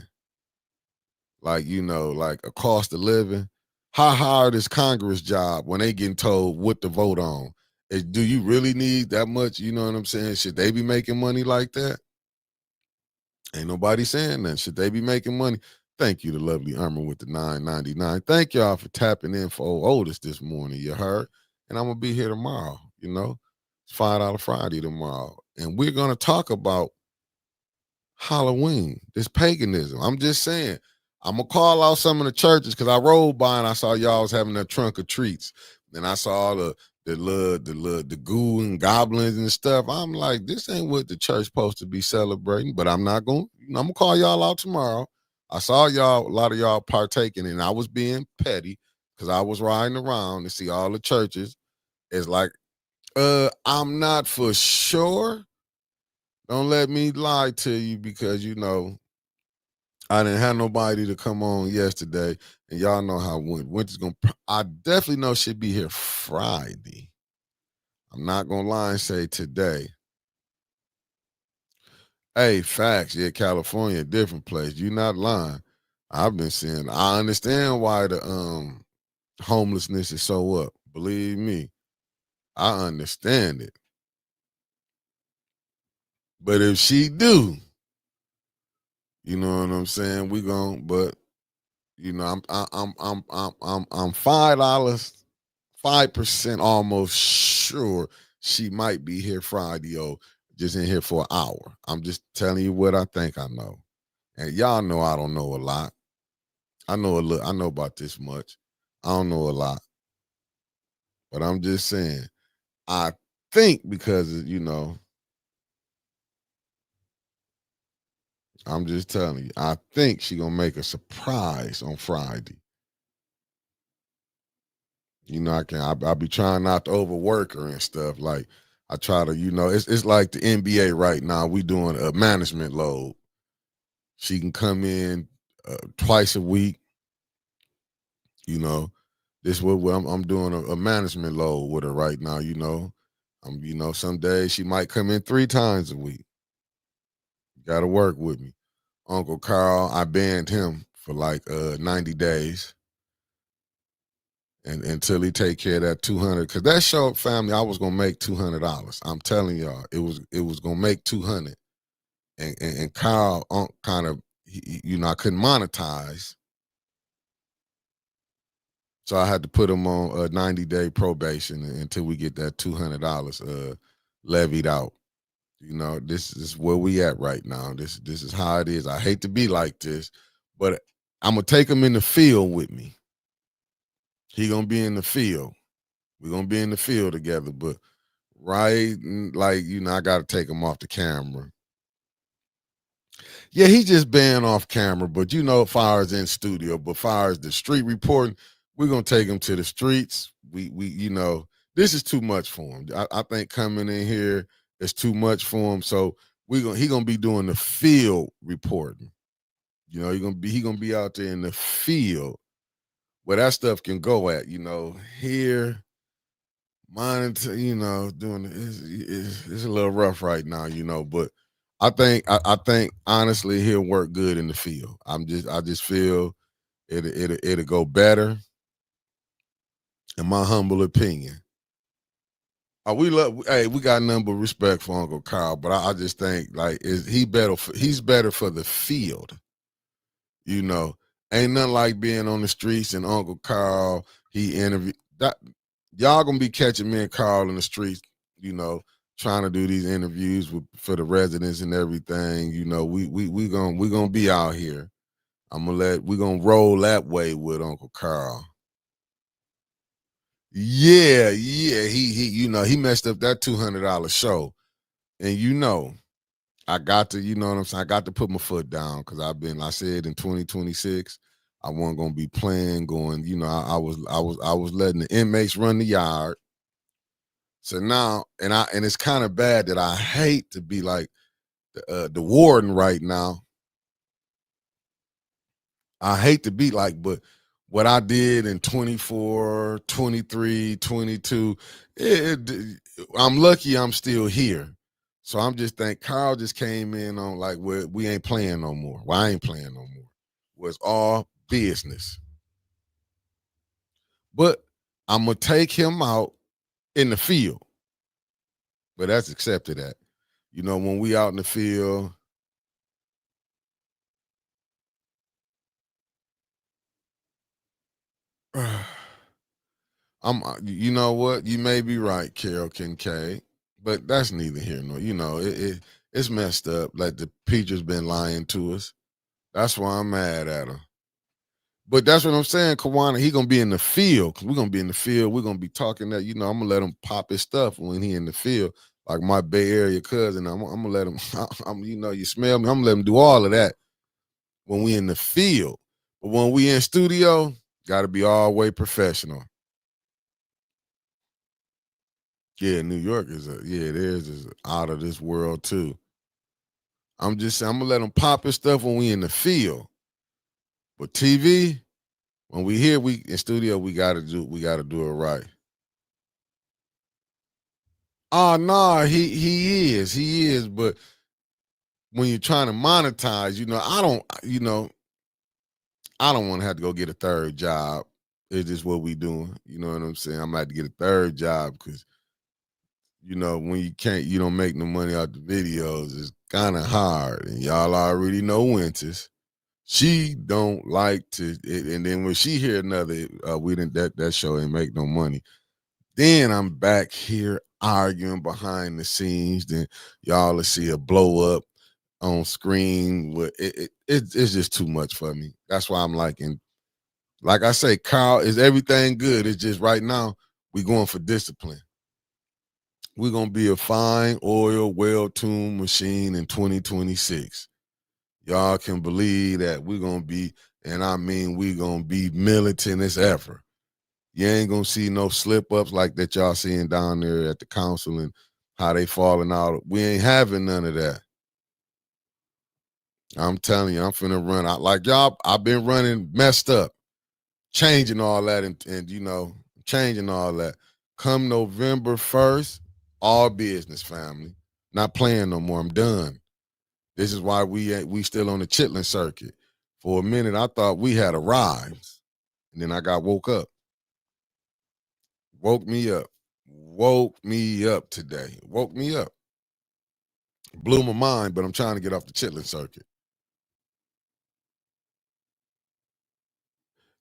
like, like a cost of living. How hard is Congress job when they getting told what to vote on? Do you really need that much? You know what I'm saying? Should they be making money like that? Ain't nobody saying that. Should they be making money? Thank you to Lovely Irma with the $9.99. Thank y'all for tapping in for old Otis this morning. You heard? And I'm going to be here tomorrow. It's $5 Friday tomorrow. And we're going to talk about Halloween, this paganism. I'm just saying, I'm going to call out some of the churches because I rolled by and I saw y'all was having a trunk of treats. And I saw the goo and goblins and stuff. I'm like, this ain't what the church supposed to be celebrating, but I'm not going to, I'm going to call y'all out tomorrow. I saw a lot of y'all partaking, and I was being petty because I was riding around to see all the churches. It's like, I'm not for sure. Don't let me lie to you because, I didn't have nobody to come on yesterday, and y'all know how winter's going to, I definitely know she'll be here Friday. I'm not going to lie and say today. Hey, facts. Yeah, California, different place. You're not lying. I've been seeing. I understand why the homelessness is so up. Believe me, I understand it. But if she do, you know what I'm saying? We gon' but I'm $5, 5% almost sure she might be here Friday or just in here for an hour. I'm just telling you what I think I know. And y'all know I don't know a lot. I know a little, I know about this much. I don't know a lot. But I'm just saying, I think because, I'm just telling you, I think she gonna make a surprise on Friday. I be trying not to overwork her and stuff. Like I try to, it's like the NBA right now. We doing a management load. She can come in twice a week. This what I'm doing a management load with her right now. Some days she might come in 3 times a week. Got to work with me. Uncle Carl, I banned him for like 90 days. And until he take care of that 200, because that show family, I was gonna make $200. I'm telling y'all, it was gonna make 200. And Carl kind of, I couldn't monetize, so I had to put him on a 90-day probation until we get that $200 levied out. This is where we at right now. This is how it is. I hate to be like this, but I'm gonna take him in the field with me. He gonna be in the field. We're gonna be in the field together. But right? And like, I got to take him off the camera. Yeah, he just banned off camera, but far as in studio, but far as the street reporting, we're gonna take him to the streets. This is too much for him. I think coming in here is too much for him. So he gonna be doing the field reporting. He gonna be out there in the field where that stuff can go at. Here, monitor. Doing it's a little rough right now. But I think honestly he'll work good in the field. I just feel it'll go better, in my humble opinion. We got nothing but respect for Uncle Carl, but I just think like he's better for the field. Ain't nothing like being on the streets and Uncle Carl, he interviewed that y'all gonna be catching me and Carl in the streets, trying to do these interviews for the residents and everything. We gonna be out here. We gonna roll that way with Uncle Carl. Yeah. He messed up that $200 show. And I got to, what I'm saying? I got to put my foot down because I said in 2026, I wasn't gonna be playing, going, I was letting the inmates run the yard. So now, and it's kind of bad that I hate to be like the warden right now. I hate to be like, but what I did in 24, 23, 22, I'm lucky I'm still here. So I'm just thinking Carl just came in on like, well, we ain't playing no more. Well, I ain't playing no more. Well, it's all business. But I'm going to take him out in the field. But that's accepted that. When we out in the field, you know what? You may be right, Carol Kincaid, but that's neither here nor, it's messed up. Like the preacher's been lying to us. That's why I'm mad at her. But that's what I'm saying, Kawana. He gonna be in the field. Cause we're gonna be in the field. We're gonna be talking that. I'm gonna let him pop his stuff when he in the field. Like my Bay Area cousin, I'm gonna let him. You smell me. I'm gonna let him do all of that when we in the field. But when we in studio, got to be all way professional. Yeah, New York is is out of this world too. I'm just saying, I'm gonna let him pop his stuff when we in the field. But TV, when we here, we in studio, we gotta do it right. Oh no, he is. But when you're trying to monetize, I don't want to have to go get a third job. It's just what we doing. You know what I'm saying? I'm about to get a third job because when you don't make no money out the videos, it's kind of hard. And y'all already know Winters. She don't like to, and then when she hear another, we didn't that show ain't make no money. Then I'm back here arguing behind the scenes. Then y'all will see a blow up on screen. It's just too much for me. That's why I'm like I say, Kyle, is everything good? It's just right now we going for discipline. We're gonna be a fine oil, well-tuned machine in 2026. Y'all can believe that we're gonna be, and I mean we're gonna be militant as ever. You ain't gonna see no slip-ups like that y'all seeing down there at the council and how they falling out. We ain't having none of that. I'm telling you, I'm finna run out. Like y'all, I've been running messed up, changing all that and changing all that. Come November 1st, all business, family. Not playing no more. I'm done. This is why we still on the Chitlin circuit. For a minute, I thought we had arrived. And then I got woke up. Woke me up today. Woke me up. Blew my mind, but I'm trying to get off the Chitlin circuit.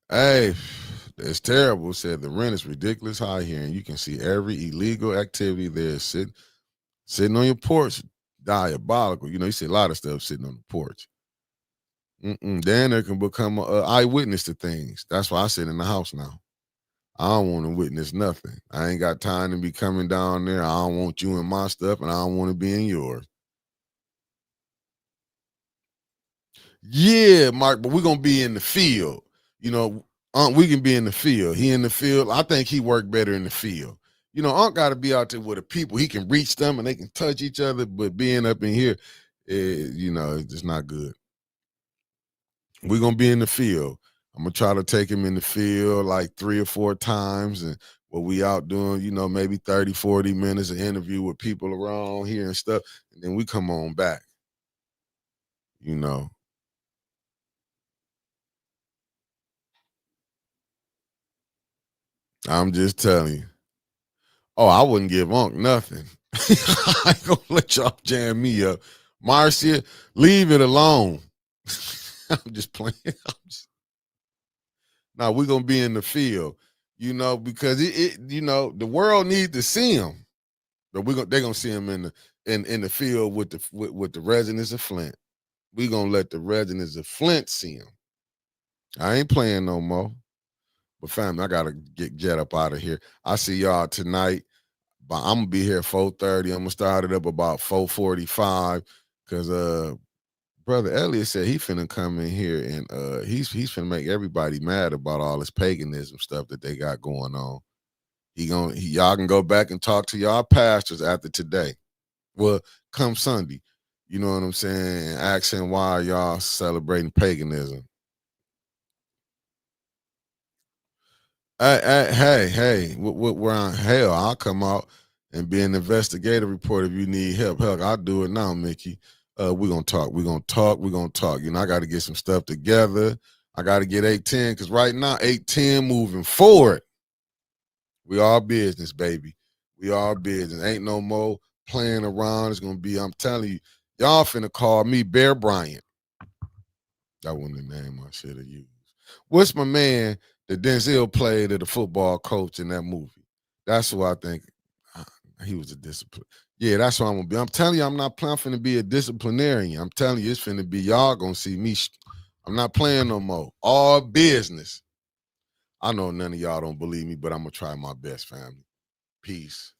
Hey, it's terrible. Said the rent is ridiculous high here, and you can see every illegal activity there sitting on your porch. Diabolical. You see a lot of stuff sitting on the porch. Then there can become an eyewitness to things. That's why I sit in the house now. I don't want to witness nothing. I ain't got time to be coming down there. I don't want you in my stuff, and I don't want to be in yours. Yeah, Mark, but we're gonna be in the field. You know, we can be in the field. He in the field. I think he worked better in the field. You know, Unc got to be out there with the people. He can reach them and they can touch each other. But being up in here, you know, it's just not good. We're gonna be in the field. I'm gonna try to take him in the field like 3 or 4 times, and what we out doing, you know, maybe 30, 40 minutes of interview with people around here and stuff, and then we come on back. You know. I'm just telling you. Oh, I wouldn't give Unc nothing. I ain't gonna let y'all jam me up. Marcia, leave it alone. I'm just playing. Now we're gonna be in the field, you know, because you know, the world needs to see him. But they're gonna see him in the field with the residents of Flint. We're gonna let the residents of Flint see him. I ain't playing no more. But family, I gotta get jet up out of here. I see y'all tonight. But I'm gonna be here 4:30. I'm gonna start it up about 4:45 because brother Elliot said he finna come in here and he's finna make everybody mad about all this paganism stuff that they got going on. Y'all can go back and talk to y'all pastors after today. Well, come Sunday, you know what I'm saying? Asking why y'all celebrating paganism. Hey, we're on hell. I'll come out and be an investigative report if you need help. Hell, I'll do it now, Mickey. We're gonna talk. We're gonna talk. You know, I gotta get some stuff together. I gotta get 810 because right now, 810 moving forward. We all business, baby. We all business. Ain't no more playing around. It's gonna be, I'm telling you, y'all finna call me Bear Bryant. That wasn't the name I should have used. What's my man that Denzel played as a football coach in that movie? That's who I think he was a discipline. Yeah, that's what I'm gonna be. I'm telling you, I'm not planning to be a disciplinarian. I'm telling you, it's finna be y'all gonna see me. I'm not playing no more. All business. I know none of y'all don't believe me, but I'm gonna try my best, family. Peace.